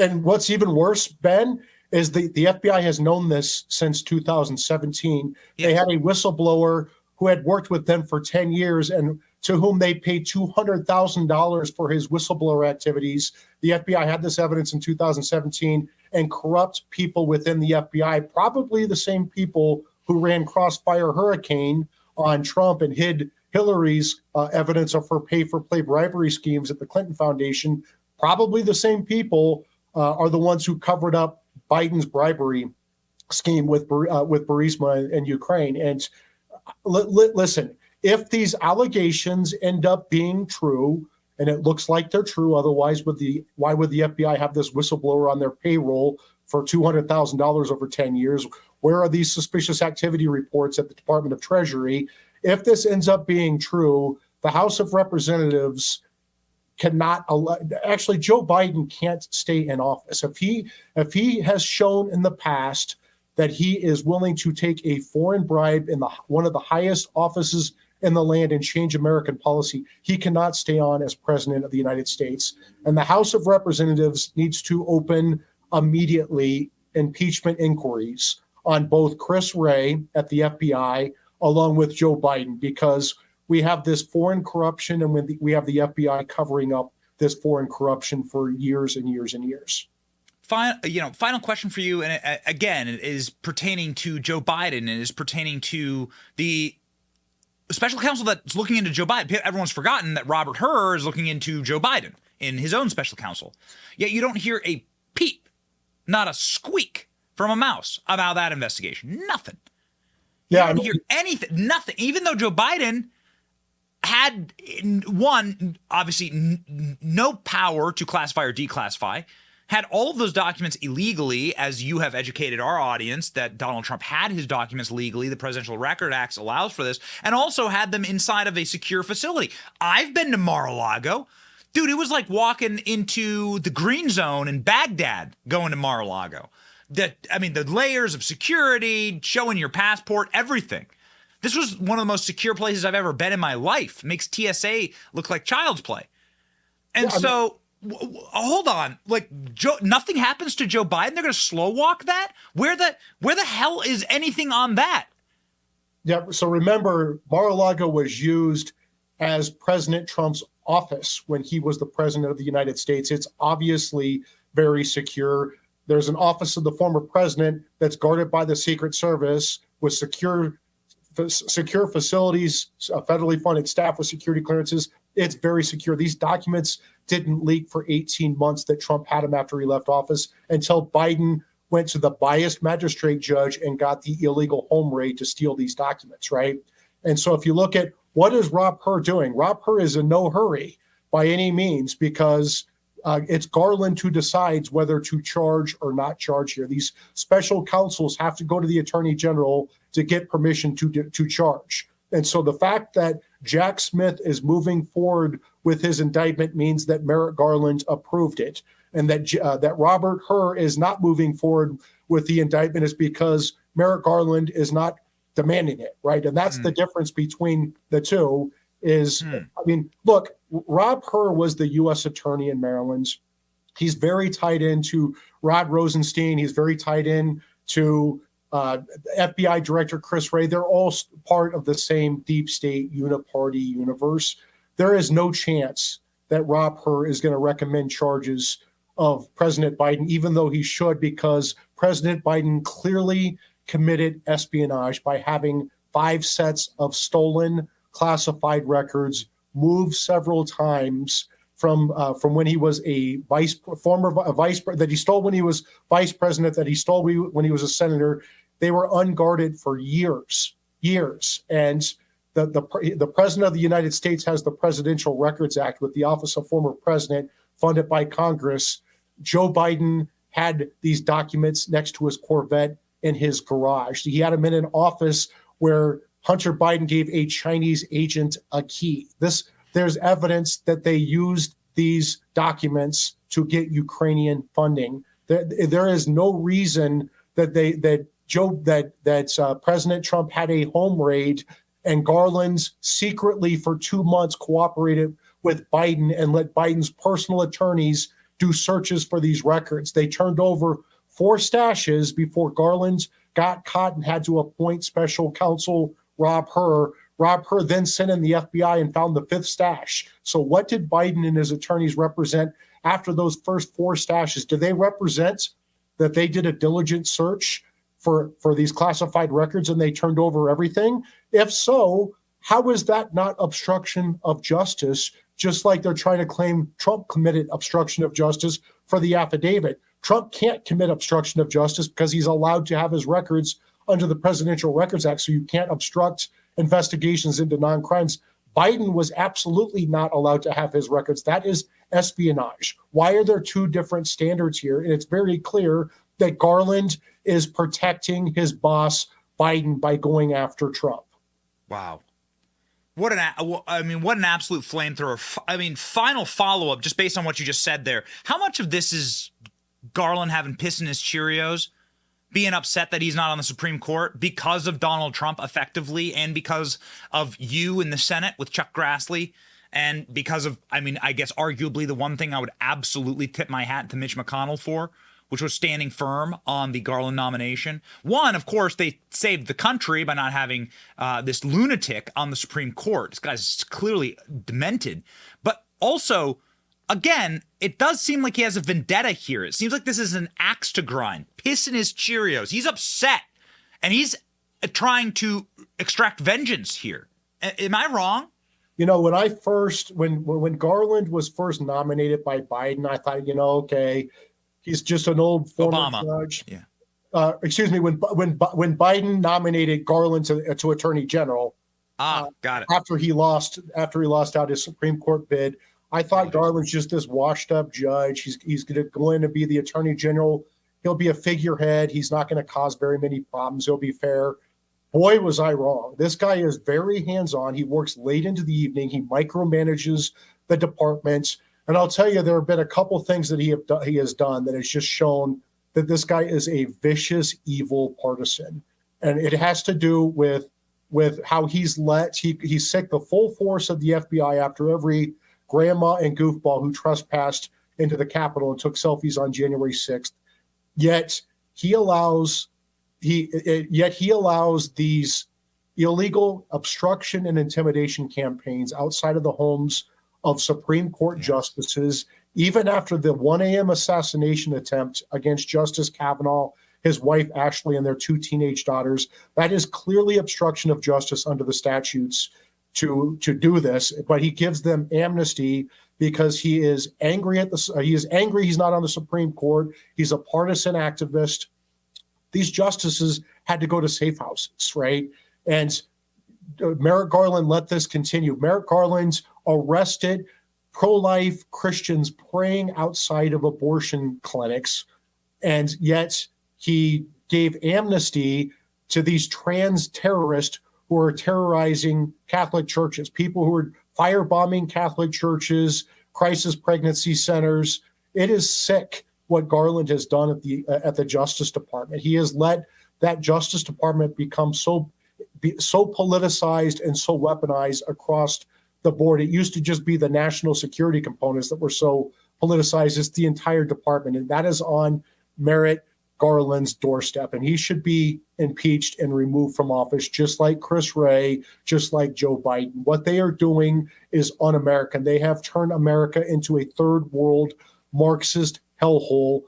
Speaker 15: and what's even worse, Ben, is the FBI has known this since 2017. Yeah. They had a whistleblower who had worked with them for 10 years and to whom they paid $200,000 for his whistleblower activities. The FBI had this evidence in 2017, and corrupt people within the FBI, probably the same people who ran Crossfire Hurricane on Trump and hid Hillary's evidence of her pay-for-play bribery schemes at the Clinton Foundation, probably the same people are the ones who covered up Biden's bribery scheme with Burisma and Ukraine. And listen, if these allegations end up being true, and it looks like they're true, otherwise why would the FBI have this whistleblower on their payroll for $200,000 over 10 years? Where are these suspicious activity reports at the Department of Treasury? If this ends up being true, the House of Representatives cannot actually, Joe Biden can't stay in office. If he has shown in the past that he is willing to take a foreign bribe in one of the highest offices in the land and change American policy, he cannot stay on as president of the United States. And the House of Representatives needs to open immediately impeachment inquiries on both Chris Wray at the FBI along with Joe Biden, because we have this foreign corruption and we have the FBI covering up this foreign corruption for years and years and years.
Speaker 5: Final question for you, and again, it is pertaining to Joe Biden, and is pertaining to the special counsel that's looking into Joe Biden. Everyone's forgotten that Robert Hur is looking into Joe Biden in his own special counsel. Yet you don't hear a peep, not a squeak from a mouse about that investigation. Nothing.
Speaker 15: Yeah,
Speaker 5: you don't hear anything, nothing. Even though Joe Biden had, obviously no power to classify or declassify, had all of those documents illegally, as you have educated our audience that Donald Trump had his documents legally. The Presidential Record Act allows for this, and also had them inside of a secure facility. I've been to Mar-a-Lago. Dude, it was like walking into the green zone in Baghdad going to Mar-a-Lago. The layers of security, showing your passport, everything. This was one of the most secure places I've ever been in my life. It makes TSA look like child's play. And hold on, nothing happens to Joe Biden? They're going to slow walk that? Where the hell is anything on that?
Speaker 15: Yeah, so remember, Mar-a-Lago was used as President Trump's office when he was the president of the United States. It's obviously very secure. There's an office of the former president that's guarded by the Secret Service with secure facilities, federally funded staff with security clearances. It's very secure. These documents didn't leak for 18 months that Trump had them after he left office until Biden went to the biased magistrate judge and got the illegal home raid to steal these documents, right? And so if you look at what is Rob Hur doing, Rob Hur is in no hurry by any means because it's Garland who decides whether to charge or not charge here. These special counsels have to go to the attorney general to get permission to charge. And so the fact that Jack Smith is moving forward with his indictment means that Merrick Garland approved it. And that Robert Hur is not moving forward with the indictment is because Merrick Garland is not demanding it, right? And that's the difference between the two is, I mean, look, Rob Hur was the U.S. attorney in Maryland. He's very tied into Rod Rosenstein. He's very tied in to FBI Director Chris Wray. They're all part of the same deep state uniparty universe. There is no chance that Rob Hur is going to recommend charges of President Biden, even though he should, because President Biden clearly committed espionage by having 5 sets of stolen classified records moved several times from when he was a vice that he stole when he was vice president, that he stole when he was a senator. They were unguarded for years. And the president of the United States has the Presidential Records Act with the Office of Former President funded by Congress. Joe Biden had these documents next to his Corvette in his garage. He had them in an office where Hunter Biden gave a Chinese agent a key. There's evidence that they used these documents to get Ukrainian funding. There is no reason that President Trump had a home raid and Garland secretly for 2 months cooperated with Biden and let Biden's personal attorneys do searches for these records. They turned over 4 stashes before Garland got caught and had to appoint special counsel Rob Hur. Rob Hur then sent in the FBI and found the 5th stash. So what did Biden and his attorneys represent after those first 4 stashes? Do they represent that they did a diligent search for these classified records and they turned over everything? If so, how is that not obstruction of justice? Just like they're trying to claim Trump committed obstruction of justice for the affidavit. Trump can't commit obstruction of justice because he's allowed to have his records under the Presidential Records Act, so you can't obstruct investigations into non-crimes. Biden was absolutely not allowed to have his records. That is espionage. Why are there 2 different standards here? And it's very clear that Garland is protecting his boss, Biden, by going after Trump.
Speaker 5: Wow. What an absolute flamethrower. I mean, final follow-up, just based on what you just said there. How much of this is Garland having piss in his Cheerios, being upset that he's not on the Supreme Court because of Donald Trump effectively, and because of you in the Senate with Chuck Grassley, and because of, I guess arguably the one thing I would absolutely tip my hat to Mitch McConnell for, which was standing firm on the Garland nomination. One, of course, they saved the country by not having this lunatic on the Supreme Court. This guy's clearly demented. But also, again, it does seem like he has a vendetta here. It seems like this is an axe to grind. Piss in his Cheerios. He's upset, and he's trying to extract vengeance here. Am I wrong?
Speaker 15: You know, when Garland was first nominated by Biden, I thought, okay, he's just an old former judge.
Speaker 5: Yeah.
Speaker 15: Excuse me. When Biden nominated Garland to Attorney General,
Speaker 5: got it.
Speaker 15: After he lost out his Supreme Court bid, I thought Garland's just this washed-up judge. He's going to be the Attorney General. He'll be a figurehead. He's not going to cause very many problems. He'll be fair. Boy, was I wrong. This guy is very hands-on. He works late into the evening. He micromanages the department. And I'll tell you, there have been a couple things that he has done that has just shown that this guy is a vicious, evil partisan. And it has to do with how he sicked the full force of the FBI after every grandma and goofball who trespassed into the Capitol and took selfies on January 6th. Yet he allows these illegal obstruction and intimidation campaigns outside of the homes of Supreme Court justices, even after the 1 a.m. assassination attempt against Justice Kavanaugh, his wife Ashley, and their 2 teenage daughters. That is clearly obstruction of justice under the statutes. to do this, but he gives them amnesty because he is angry he's not on the Supreme Court. He's a partisan activist. These justices had to go to safe houses, right? And Merrick Garland let this continue. Merrick Garland arrested pro-life Christians praying outside of abortion clinics, and yet he gave amnesty to these trans terrorists who are terrorizing Catholic churches, people who are firebombing Catholic churches, crisis pregnancy centers. It is sick what Garland has done at the Justice Department. He has let that Justice Department become so politicized and so weaponized across the board. It used to just be the national security components that were so politicized. It's the entire department, and that is on Merrick Garland's doorstep, and he should be impeached and removed from office, just like Chris Wray, just like Joe Biden. What they are doing is un-American. They have turned America into a third world Marxist hellhole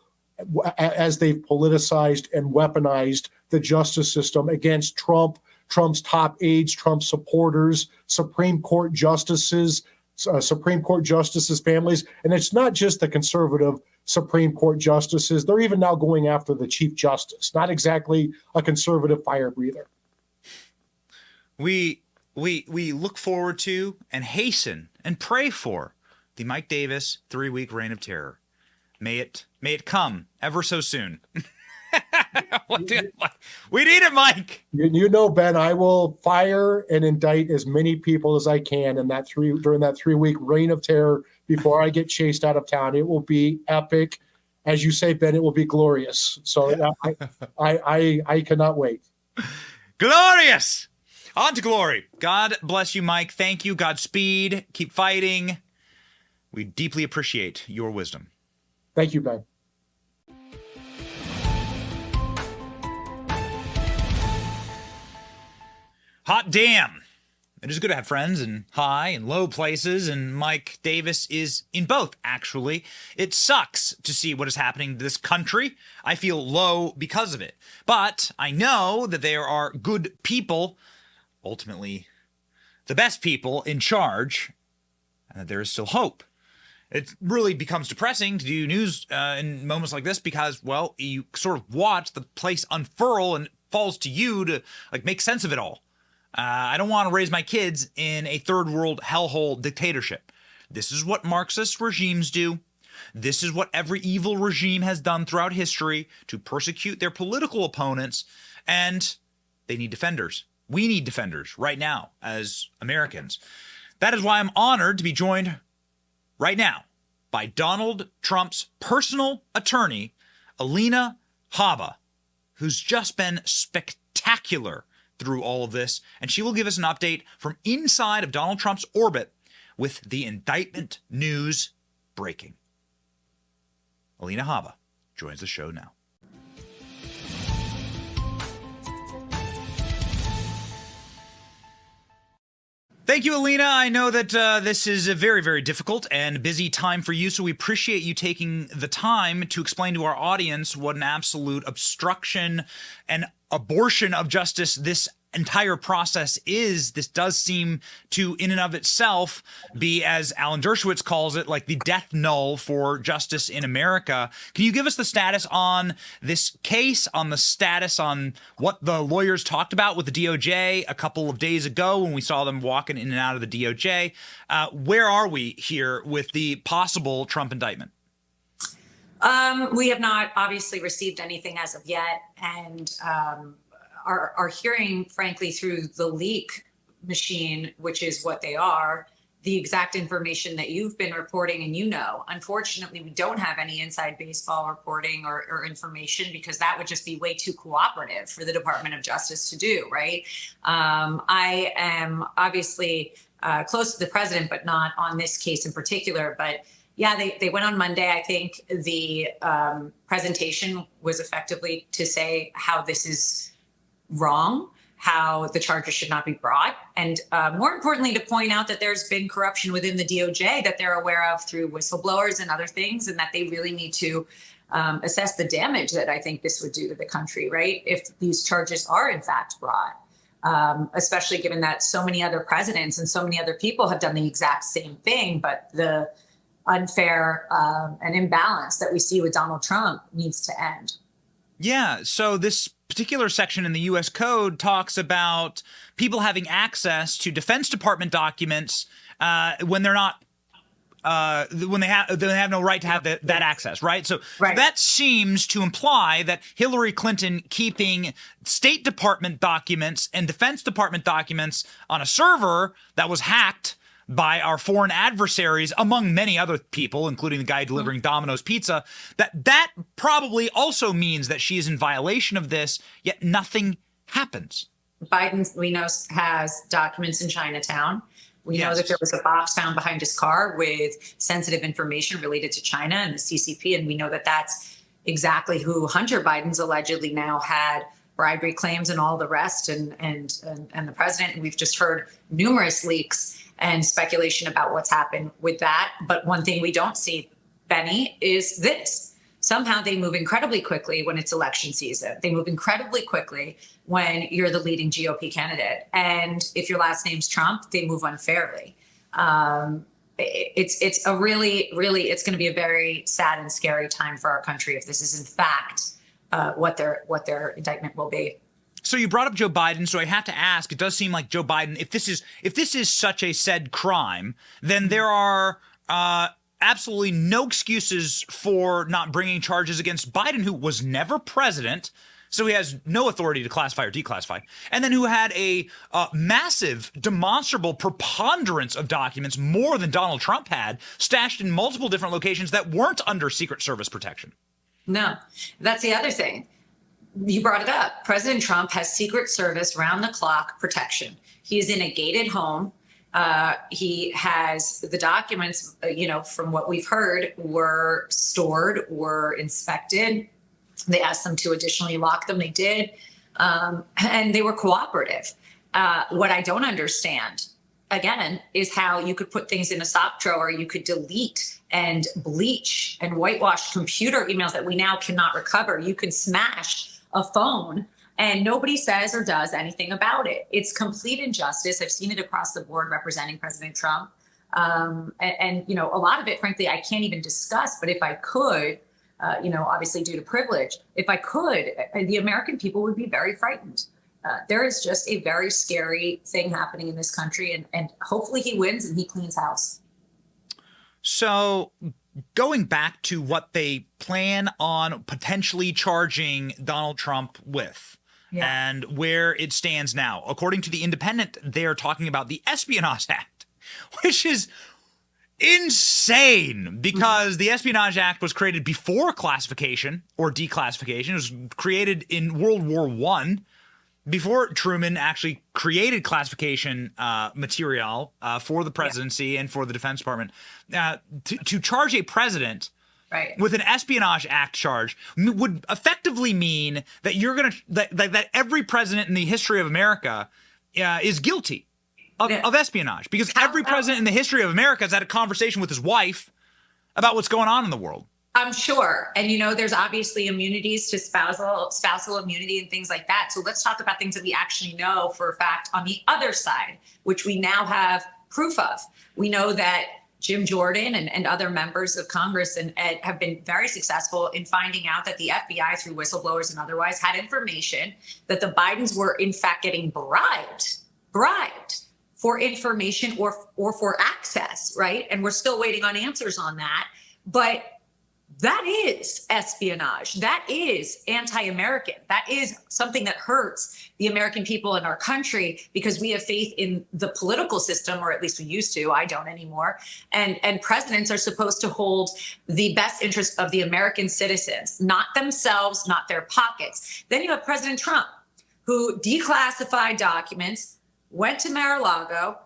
Speaker 15: as they've politicized and weaponized the justice system against Trump, Trump's top aides, Trump supporters, Supreme Court justices, families. And it's not just the conservative Supreme Court justices. They're even now going after the Chief Justice, not exactly a conservative fire breather.
Speaker 5: We look forward to and hasten and pray for the Mike Davis 3-week reign of terror. May it come ever so soon. We need it, Mike.
Speaker 15: You know, Ben, I will fire and indict as many people as I can during that 3-week reign of terror before I get chased out of town. It will be epic. As you say, Ben, it will be glorious. So I cannot wait.
Speaker 5: Glorious. On to glory. God bless you, Mike. Thank you. Godspeed. Keep fighting. We deeply appreciate your wisdom.
Speaker 15: Thank you, Ben.
Speaker 5: Hot damn. It is good to have friends in high and low places, and Mike Davis is in both, actually. It sucks to see what is happening to this country. I feel low because of it. But I know that there are good people, ultimately the best people in charge, and that there is still hope. It really becomes depressing to do news in moments like this because, well, you sort of watch the place unfurl and it falls to you to make sense of it all. I don't want to raise my kids in a third world hellhole dictatorship. This is what Marxist regimes do. This is what every evil regime has done throughout history to persecute their political opponents, and they need defenders. We need defenders right now as Americans. That is why I'm honored to be joined right now by Donald Trump's personal attorney, Alina Habba, who's just been spectacular through all of this, and she will give us an update from inside of Donald Trump's orbit with the indictment news breaking. Alina Habba joins the show now. Thank you, Alina. I know that this is a very, very difficult and busy time for you, so we appreciate you taking the time to explain to our audience what an absolute obstruction and abortion of justice this entire process is. This does seem to, in and of itself, be, as Alan Dershowitz calls it, like the death knell for justice in America. Can you give us the status on this case, on the status on what the lawyers talked about with the DOJ a couple of days ago when we saw them walking in and out of the DOJ? Where are we here with the possible Trump indictment?
Speaker 16: We have not obviously received anything as of yet, and are hearing, frankly, through the leak machine, which is what they are, the exact information that you've been reporting and Unfortunately, we don't have any inside baseball reporting or information because that would just be way too cooperative for the Department of Justice to do, right? I am obviously close to the president, but not on this case in particular. But yeah, they went on Monday. I think the presentation was effectively to say how this is wrong, how the charges should not be brought, and more importantly, to point out that there's been corruption within the DOJ that they're aware of through whistleblowers and other things, and that they really need to assess the damage that I think this would do to the country, right? If these charges are in fact brought. especially given that so many other presidents and so many other people have done the exact same thing. But the unfair and imbalance that we see with Donald Trump needs to end.
Speaker 5: Yeah. So this particular section in the U.S. Code talks about people having access to Defense Department documents when they're not when they have no right to have that access, right? So that seems to imply that Hillary Clinton keeping State Department documents and Defense Department documents on a server that was hacked by our foreign adversaries, among many other people, including the guy delivering Domino's pizza, that probably also means that she is in violation of this, yet nothing happens.
Speaker 16: Biden, we know, has documents in Chinatown. We know that there was a box found behind his car with sensitive information related to China and the CCP, and we know that that's exactly who Hunter Biden's allegedly now had bribery claims and all the rest, and the president. And we've just heard numerous leaks and speculation about what's happened with that. But one thing we don't see, Benny, is this. Somehow they move incredibly quickly when it's election season. They move incredibly quickly when you're the leading GOP candidate. And if your last name's Trump, they move unfairly. It's a really, it's going to be a very sad and scary time for our country if this is in fact what their indictment will be.
Speaker 5: So you brought up Joe Biden, so I have to ask, it does seem like Joe Biden, if this is such a said crime, then there are absolutely no excuses for not bringing charges against Biden, who was never president, so he has no authority to classify or declassify, and then who had a massive, demonstrable preponderance of documents, more than Donald Trump had, stashed in multiple different locations that weren't under Secret Service protection.
Speaker 16: No, that's the other thing. You brought it up. President Trump has Secret Service round-the-clock protection. He is in a gated home. He has the documents, from what we've heard, were stored, were inspected. They asked them to additionally lock them. They did. And they were cooperative. What I don't understand, again, is how you could put things in a sock drawer. You could delete and bleach and whitewash computer emails that we now cannot recover. You can smash a phone and nobody says or does anything about it. It's complete injustice. I've seen it across the board representing President Trump. And a lot of it, frankly, I can't even discuss. But if I could, obviously due to privilege, if I could, the American people would be very frightened. There is just a very scary thing happening in this country. And hopefully he wins and he cleans house.
Speaker 5: So going back to what they plan on potentially charging Donald Trump with and where it stands now, according to the Independent, they're talking about the Espionage Act, which is insane because the Espionage Act was created before classification or declassification. It was created in World War I, before Truman actually created classification material for the presidency and for the Defense Department. To charge a president with an Espionage Act charge would effectively mean that you're going to that every president in the history of America is guilty of espionage, because every president in the history of America has had a conversation with his wife about what's going on in the world.
Speaker 16: I'm sure. And, there's obviously immunities to spousal immunity and things like that. So let's talk about things that we actually know for a fact on the other side, which we now have proof of. We know that Jim Jordan and other members of Congress have been very successful in finding out that the FBI, through whistleblowers and otherwise, had information that the Bidens were in fact getting bribed for information or for access, right? And we're still waiting on answers on that. But that is espionage. That is anti-American. That is something that hurts the American people in our country because we have faith in the political system, or at least we used to. I don't anymore. And presidents are supposed to hold the best interest of the American citizens, not themselves, not their pockets. Then you have President Trump, who declassified documents, went to Mar-a-Lago,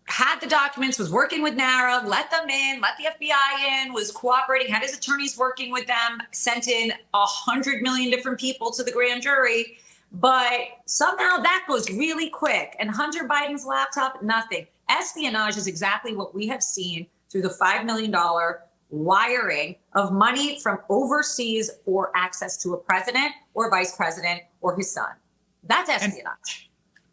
Speaker 16: had the documents, was working with NARA, let them in, let the FBI in, was cooperating, had his attorneys working with them, sent in 100 million different people to the grand jury. But somehow that goes really quick. And Hunter Biden's laptop, nothing. Espionage is exactly what we have seen through the $5 million wiring of money from overseas for access to a president or vice president or his son. That's espionage.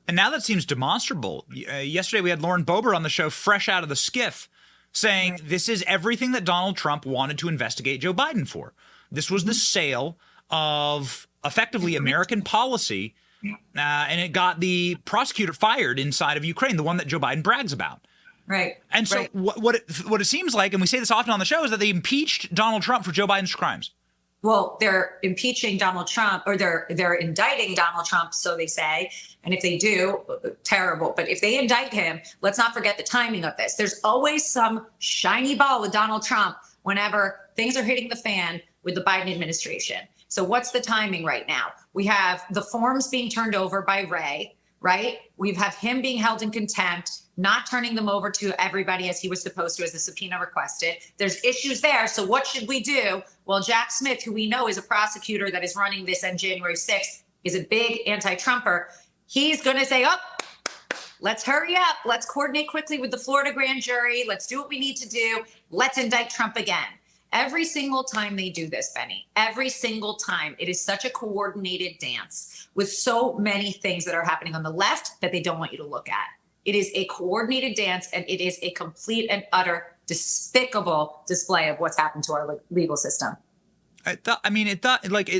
Speaker 5: And now that seems demonstrable. Yesterday we had Lauren Boebert on the show, fresh out of the skiff, saying this is everything that Donald Trump wanted to investigate Joe Biden for. This was the sale of effectively American policy, and it got the prosecutor fired inside of Ukraine, the one that Joe Biden brags about.
Speaker 16: Right.
Speaker 5: And so what it seems like, and we say this often on the show, is that they impeached Donald Trump for Joe Biden's crimes.
Speaker 16: Well, they're impeaching Donald Trump, or they're indicting Donald Trump, so they say. And if they do, terrible. But if they indict him, let's not forget the timing of this. There's always some shiny ball with Donald Trump whenever things are hitting the fan with the Biden administration. So what's the timing right now? We have the forms being turned over by Wray, right? We have him being held in contempt, not turning them over to everybody as he was supposed to, as the subpoena requested. There's issues there. So what should we do? Well, Jack Smith, who we know is a prosecutor that is running this on January 6th, is a big anti-Trumper. He's going to say, oh, let's hurry up. Let's coordinate quickly with the Florida grand jury. Let's do what we need to do. Let's indict Trump again. Every single time they do this, Benny, every single time, it is such a coordinated dance with so many things that are happening on the left that they don't want you to look at. It is a coordinated dance, and it is a complete and utter despicable display of what's happened to our legal system.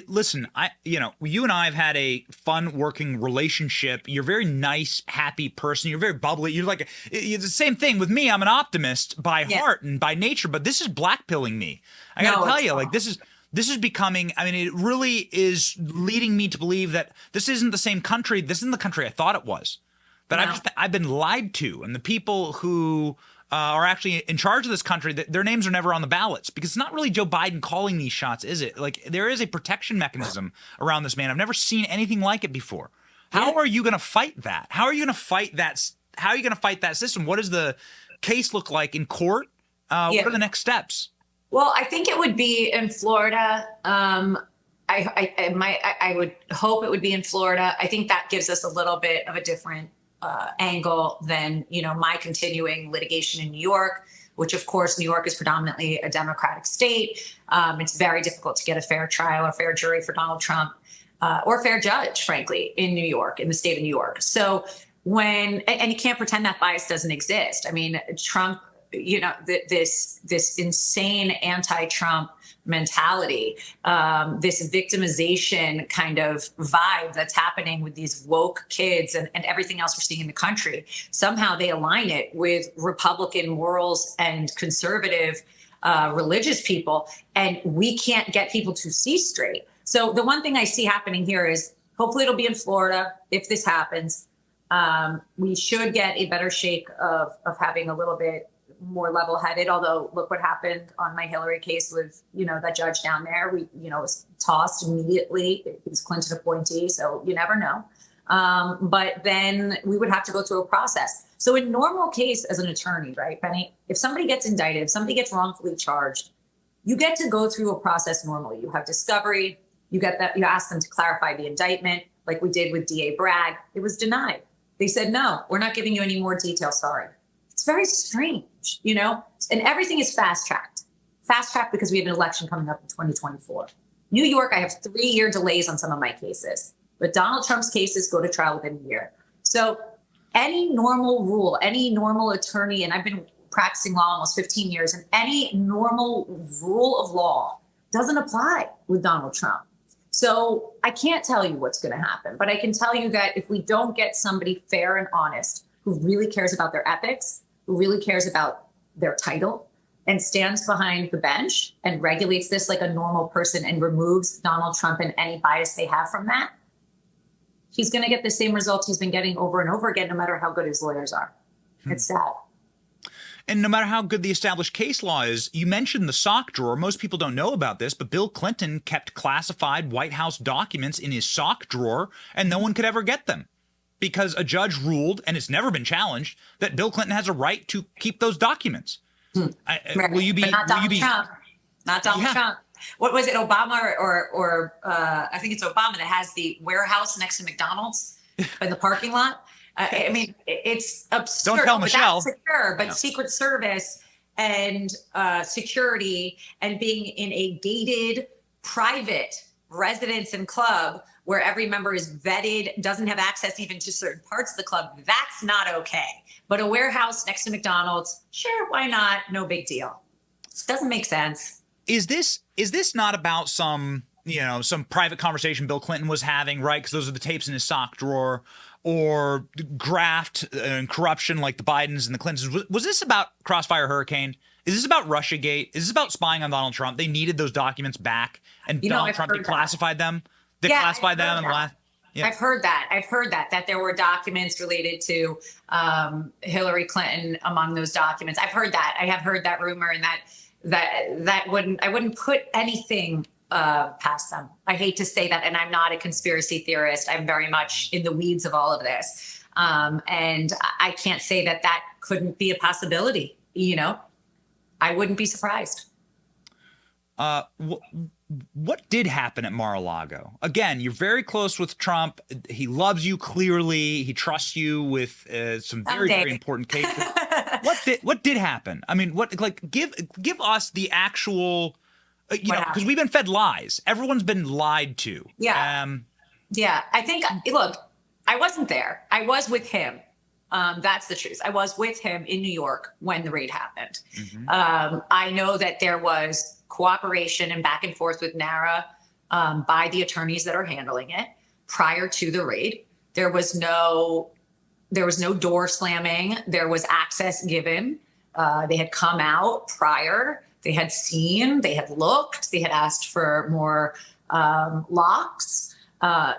Speaker 5: Listen, you and I have had a fun working relationship. You're a very nice, happy person. You're very bubbly. You're it's the same thing with me. I'm an optimist by heart and by nature, but this is blackpilling me. I got to tell you, this is becoming, it really is leading me to believe that this isn't the same country. This isn't the country I thought it was. But I've been lied to, and the people who are actually in charge of this country, their names are never on the ballots, because it's not really Joe Biden calling these shots, is it? There is a protection mechanism around this man. I've never seen anything like it before. How are you going to fight that? How are you going to fight that? How are you going to fight that system? What does the case look like in court? What are the next steps?
Speaker 16: Well, I think it would be in Florida. I would hope it would be in Florida. I think that gives us a little bit of a different angle than, my continuing litigation in New York, which of course, New York is predominantly a Democratic state. It's very difficult to get a fair trial or fair jury for Donald Trump, or a fair judge, frankly, in New York, in the state of New York. So and you can't pretend that bias doesn't exist. Trump, this insane anti-Trump mentality, this victimization kind of vibe that's happening with these woke kids and everything else we're seeing in the country. Somehow they align it with Republican morals and conservative religious people, and we can't get people to see straight. So the one thing I see happening here is hopefully it'll be in Florida if this happens. We should get a better shake of having a little bit more level-headed, although look what happened on my Hillary case with, that judge down there. Was tossed immediately. He was Clinton appointee, so you never know. But then we would have to go through a process. So in normal case as an attorney, right, Benny, if somebody gets indicted, if somebody gets wrongfully charged, you get to go through a process normally. You have discovery, you ask them to clarify the indictment, like we did with DA Bragg. It was denied. They said, no, we're not giving you any more details, sorry. It's very strange, and everything is fast-tracked. Fast-tracked because we have an election coming up in 2024. New York, I have 3-year delays on some of my cases, but Donald Trump's cases go to trial within a year. So any normal rule, any normal attorney, and I've been practicing law almost 15 years, and any normal rule of law doesn't apply with Donald Trump. So I can't tell you what's going to happen, but I can tell you that if we don't get somebody fair and honest who really cares about their ethics, who really cares about their title, and stands behind the bench and regulates this like a normal person and removes Donald Trump and any bias they have from that, he's going to get the same results he's been getting over and over again, no matter how good his lawyers are. It's sad.
Speaker 5: And no matter how good the established case law is, you mentioned the sock drawer. Most people don't know about this, but Bill Clinton kept classified White House documents in his sock drawer, and no one could ever get them, because a judge ruled, and it's never been challenged, that Bill Clinton has a right to keep those documents. Will you be?
Speaker 16: But not Donald Trump. Not Donald Trump. What was it, Obama or I think it's Obama that has the warehouse next to McDonald's in the parking lot? It's absurd.
Speaker 5: Don't tell Michelle.
Speaker 16: That's secure, but Secret Service and security and being in a gated, private residence and club where every member is vetted, doesn't have access even to certain parts of the club, that's not okay. But a warehouse next to McDonald's, sure, why not? No big deal. It doesn't make sense.
Speaker 5: Is this not about some private conversation Bill Clinton was having, right? Because those are the tapes in his sock drawer, or graft and corruption like the Bidens and the Clintons. Was this about Crossfire Hurricane? Is this about Russiagate? Is this about spying on Donald Trump? They needed those documents back, and Donald Trump declassified them. Declassified them in the last. Yeah.
Speaker 16: I've heard that there were documents related to Hillary Clinton among those documents. I've heard that. I have heard that rumor, and I wouldn't put anything past them. I hate to say that, and I'm not a conspiracy theorist. I'm very much in the weeds of all of this, and I can't say that couldn't be a possibility. I wouldn't be surprised.
Speaker 5: What did happen at Mar-a-Lago? Again, you're very close with Trump. He loves you clearly. He trusts you with some very, very important cases. What did happen? I mean, give us the actual, because we've been fed lies. Everyone's been lied to.
Speaker 16: Yeah. I think, look, I wasn't there. I was with him. That's the truth. I was with him in New York when the raid happened. Mm-hmm. I know that there was cooperation and back and forth with NARA by the attorneys that are handling it prior to the raid. There was no door slamming. There was access given. They had come out prior. They had seen. They had looked. They had asked for more locks.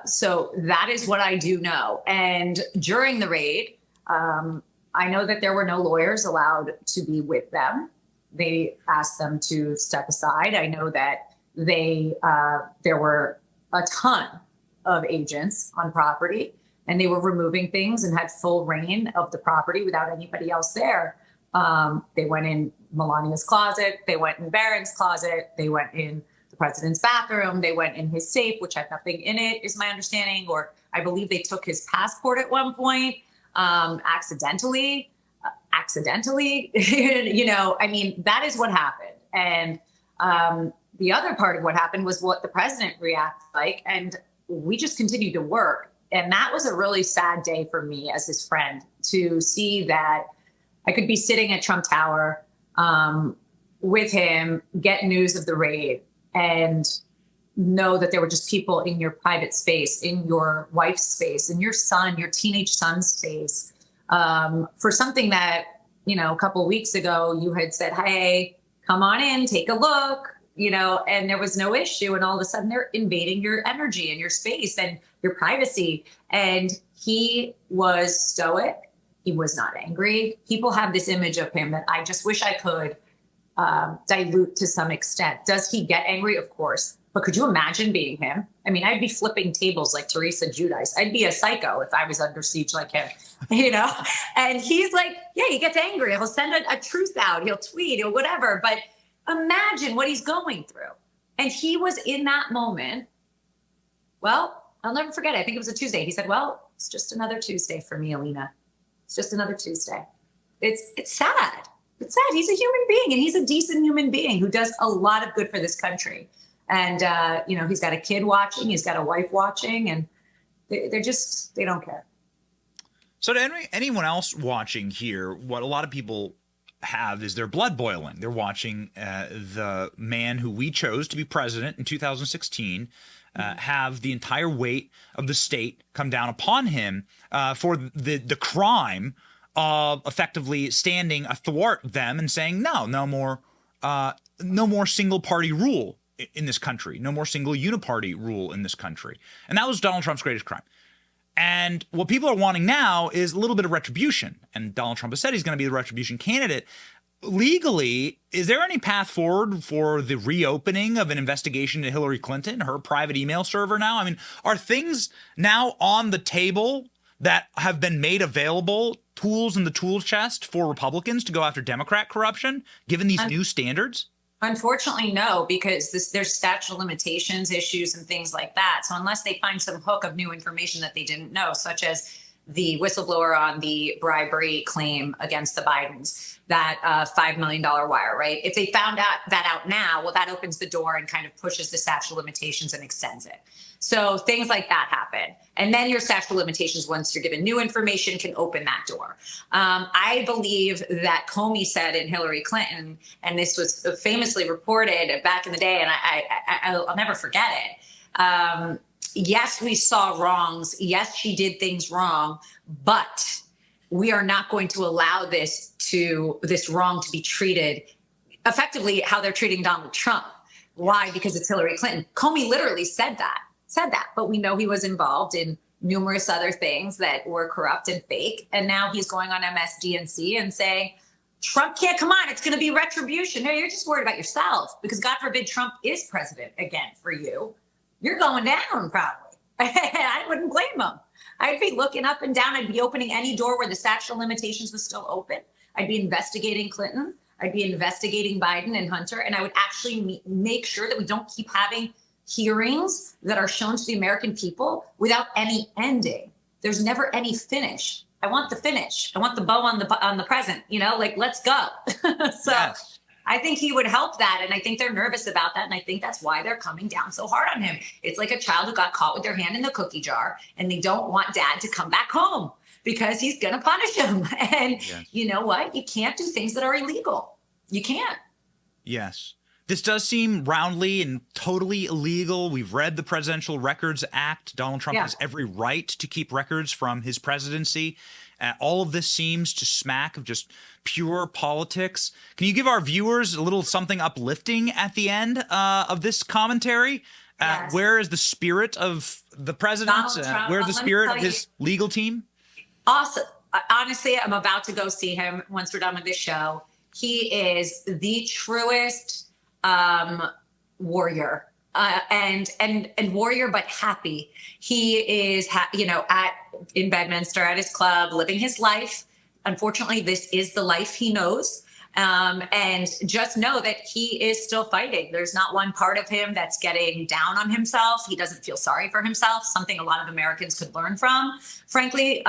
Speaker 16: So that is what I do know. And during the raid, I know that there were no lawyers allowed to be with them. They asked them to step aside. I know that there were a ton of agents on property, and they were removing things and had full reign of the property without anybody else there. They went in Melania's closet. They went in Barron's closet. They went in the president's bathroom. They went in his safe, which had nothing in it, is my understanding. Or I believe they took his passport at one point, accidentally. I mean, that is what happened. And the other part of what happened was what the president reacted like. And we just continued to work. And that was a really sad day for me as his friend, to see that I could be sitting at Trump Tower with him, get news of the raid, and know that there were just people in your private space, in your wife's space, in your teenage son's space, for something that, a couple of weeks ago you had said, hey, come on in, take a look, and there was no issue. And all of a sudden they're invading your energy and your space and your privacy. And he was stoic. He was not angry. People have this image of him that I just wish I could dilute to some extent. Does he get angry? Of course. But could you imagine being him? I mean, I'd be flipping tables like Teresa Giudice. I'd be a psycho if I was under siege like him, And he's like, yeah, he gets angry. He'll send a truth out. He'll tweet or whatever. But imagine what he's going through. And he was in that moment. Well, I'll never forget it. I think it was a Tuesday. He said, well, it's just another Tuesday for me, Alina. It's just another Tuesday. It's sad. It's sad. He's a human being, and he's a decent human being who does a lot of good for this country. And, he's got a kid watching, he's got a wife watching, and they don't care.
Speaker 5: So to anyone else watching here, what a lot of people have is their blood boiling. They're watching the man who we chose to be president in 2016 have the entire weight of the state come down upon him for the crime of effectively standing athwart them and saying, no more single party rule in this country, no more single uniparty rule in this country. And that was Donald Trump's greatest crime. And what people are wanting now is a little bit of retribution. And Donald Trump has said he's going to be the retribution candidate. Legally, is there any path forward for the reopening of an investigation into Hillary Clinton, her private email server now? I mean, are things now on the table that have been made available, tools in the tool chest for Republicans to go after Democrat corruption, given these new standards?
Speaker 16: Unfortunately, no, because there's statute of limitations issues and things like that. So unless they find some hook of new information that they didn't know, such as the whistleblower on the bribery claim against the Bidens, that $5 million wire, right? If they found out now, well, that opens the door and kind of pushes the statute of limitations and extends it. So things like that happen. And then your statute of limitations, once you're given new information, can open that door. I believe that Comey said in Hillary Clinton, and this was famously reported back in the day, and I'll never forget it. Yes, we saw wrongs. Yes, she did things wrong, but we are not going to allow this wrong to be treated effectively how they're treating Donald Trump. Why? Because it's Hillary Clinton. Comey literally said that, but we know he was involved in numerous other things that were corrupt and fake. And now he's going on MSDNC and saying, Trump can't come on. It's going to be retribution. No, you're just worried about yourself because God forbid Trump is president again for you. You're going down probably. I wouldn't blame him. I'd be looking up and down. I'd be opening any door where the statute of limitations was still open. I'd be investigating Clinton. I'd be investigating Biden and Hunter. And I would actually make sure that we don't keep having hearings that are shown to the American people without any ending. There's never any finish. I want the finish. I want the bow on the present, let's go. So yes. I think he would help that. And I think they're nervous about that. And I think that's why they're coming down so hard on him. It's like a child who got caught with their hand in the cookie jar and they don't want dad to come back home because he's going to punish him. And You know what? You can't do things that are illegal. You can't.
Speaker 5: Yes. This does seem roundly and totally illegal. We've read the Presidential Records Act. Donald Trump has every right to keep records from his presidency. All of this seems to smack of just pure politics. Can you give our viewers a little something uplifting at the end of this commentary? Yes. Where is the spirit of the president? Where is the spirit of his legal team?
Speaker 16: Awesome. Honestly, I'm about to go see him once we're done with this show. He is the truest warrior. And warrior, but happy. He is, in Bedminster at his club, living his life. Unfortunately, this is the life he knows. And just know that he is still fighting. There's not one part of him that's getting down on himself. He doesn't feel sorry for himself, something a lot of Americans could learn from. Frankly,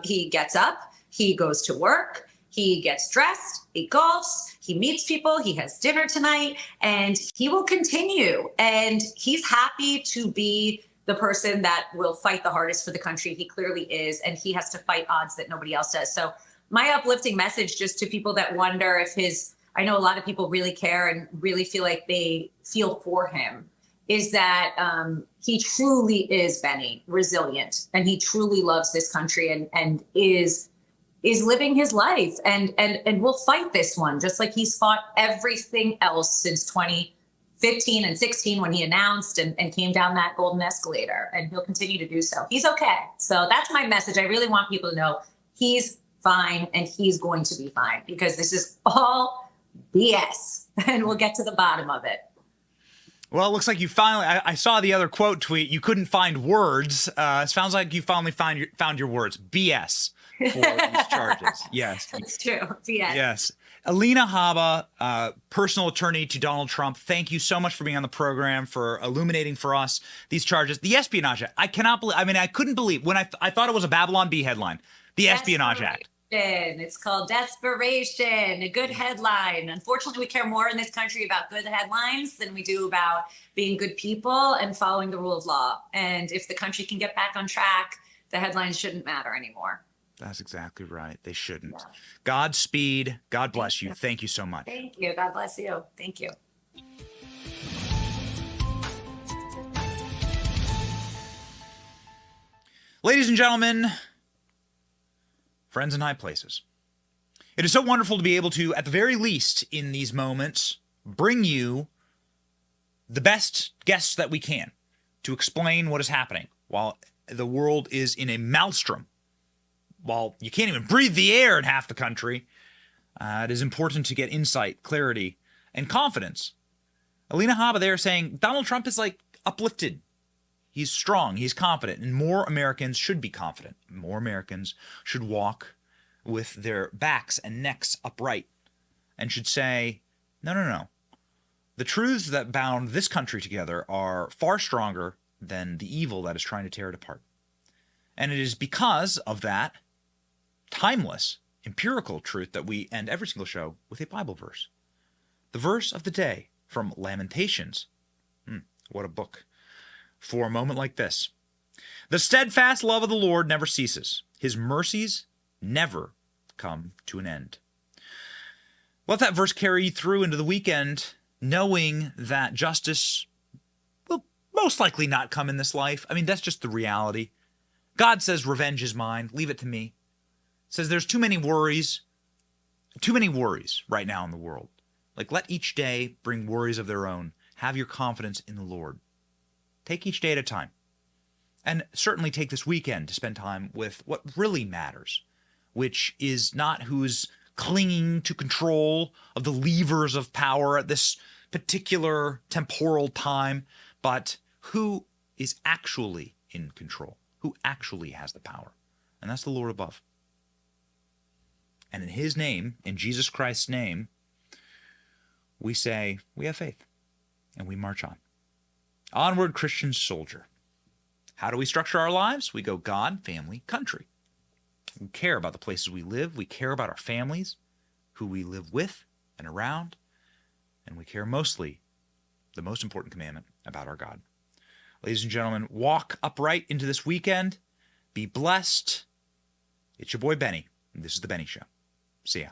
Speaker 16: he gets up, he goes to work, he gets dressed, he golfs, he meets people, he has dinner tonight, and he will continue. And he's happy to be the person that will fight the hardest for the country. He clearly is, and he has to fight odds that nobody else does. So my uplifting message just to people that wonder if I know a lot of people really care and really feel like they feel for him, is that he truly is, Benny, resilient, and he truly loves this country and is living his life and will fight this one, just like he's fought everything else since 2015 and 16 when he announced and came down that golden escalator, and he'll continue to do so. He's okay. So that's my message. I really want people to know he's fine and he's going to be fine, because this is all BS and we'll get to the bottom of it.
Speaker 5: Well, it looks like you finally, I saw the other quote tweet, you couldn't find words. It sounds like you finally found your words. BS. For these charges. Yes.
Speaker 16: That's true. BS.
Speaker 5: Yes. Alina Habba, personal attorney to Donald Trump, thank you so much for being on the program, for illuminating for us these charges. The Espionage Act. I couldn't believe when I thought it was a Babylon Bee headline. The Espionage Act.
Speaker 16: It's called Desperation, a good headline. Unfortunately, we care more in this country about good headlines than we do about being good people and following the rule of law. And if the country can get back on track, the headlines shouldn't matter anymore.
Speaker 5: That's exactly right. They shouldn't. Yeah. Godspeed. God bless you. Thank you so much.
Speaker 16: Thank you. God bless you. Thank you.
Speaker 5: Ladies and gentlemen, friends in high places, it is so wonderful to be able to, at the very least in these moments, bring you the best guests that we can to explain what is happening while the world is in a maelstrom. While you can't even breathe the air in half the country, it is important to get insight, clarity, and confidence. Alina Habba there saying Donald Trump is like uplifted. He's strong, he's confident, and more Americans should be confident. More Americans should walk with their backs and necks upright and should say, no. The truths that bound this country together are far stronger than the evil that is trying to tear it apart. And it is because of that timeless, empirical truth that we end every single show with a Bible verse. The verse of the day from Lamentations. What a book. For a moment like this. The steadfast love of the Lord never ceases. His mercies never come to an end. Let that verse carry you through into the weekend, knowing that justice will most likely not come in this life. I mean, that's just the reality. God says, revenge is mine. Leave it to me. Says there's too many worries right now in the world. Like, let each day bring worries of their own. Have your confidence in the Lord. Take each day at a time. And certainly take this weekend to spend time with what really matters, which is not who's clinging to control of the levers of power at this particular temporal time, but who is actually in control, who actually has the power. And that's the Lord above. And in his name, in Jesus Christ's name, we say we have faith and we march on. Onward, Christian soldier. How do we structure our lives? We go God, family, country. We care about the places we live. We care about our families, who we live with and around. And we care mostly, the most important commandment, about our God. Ladies and gentlemen, walk upright into this weekend. Be blessed. It's your boy Benny. And this is The Benny Show. See ya.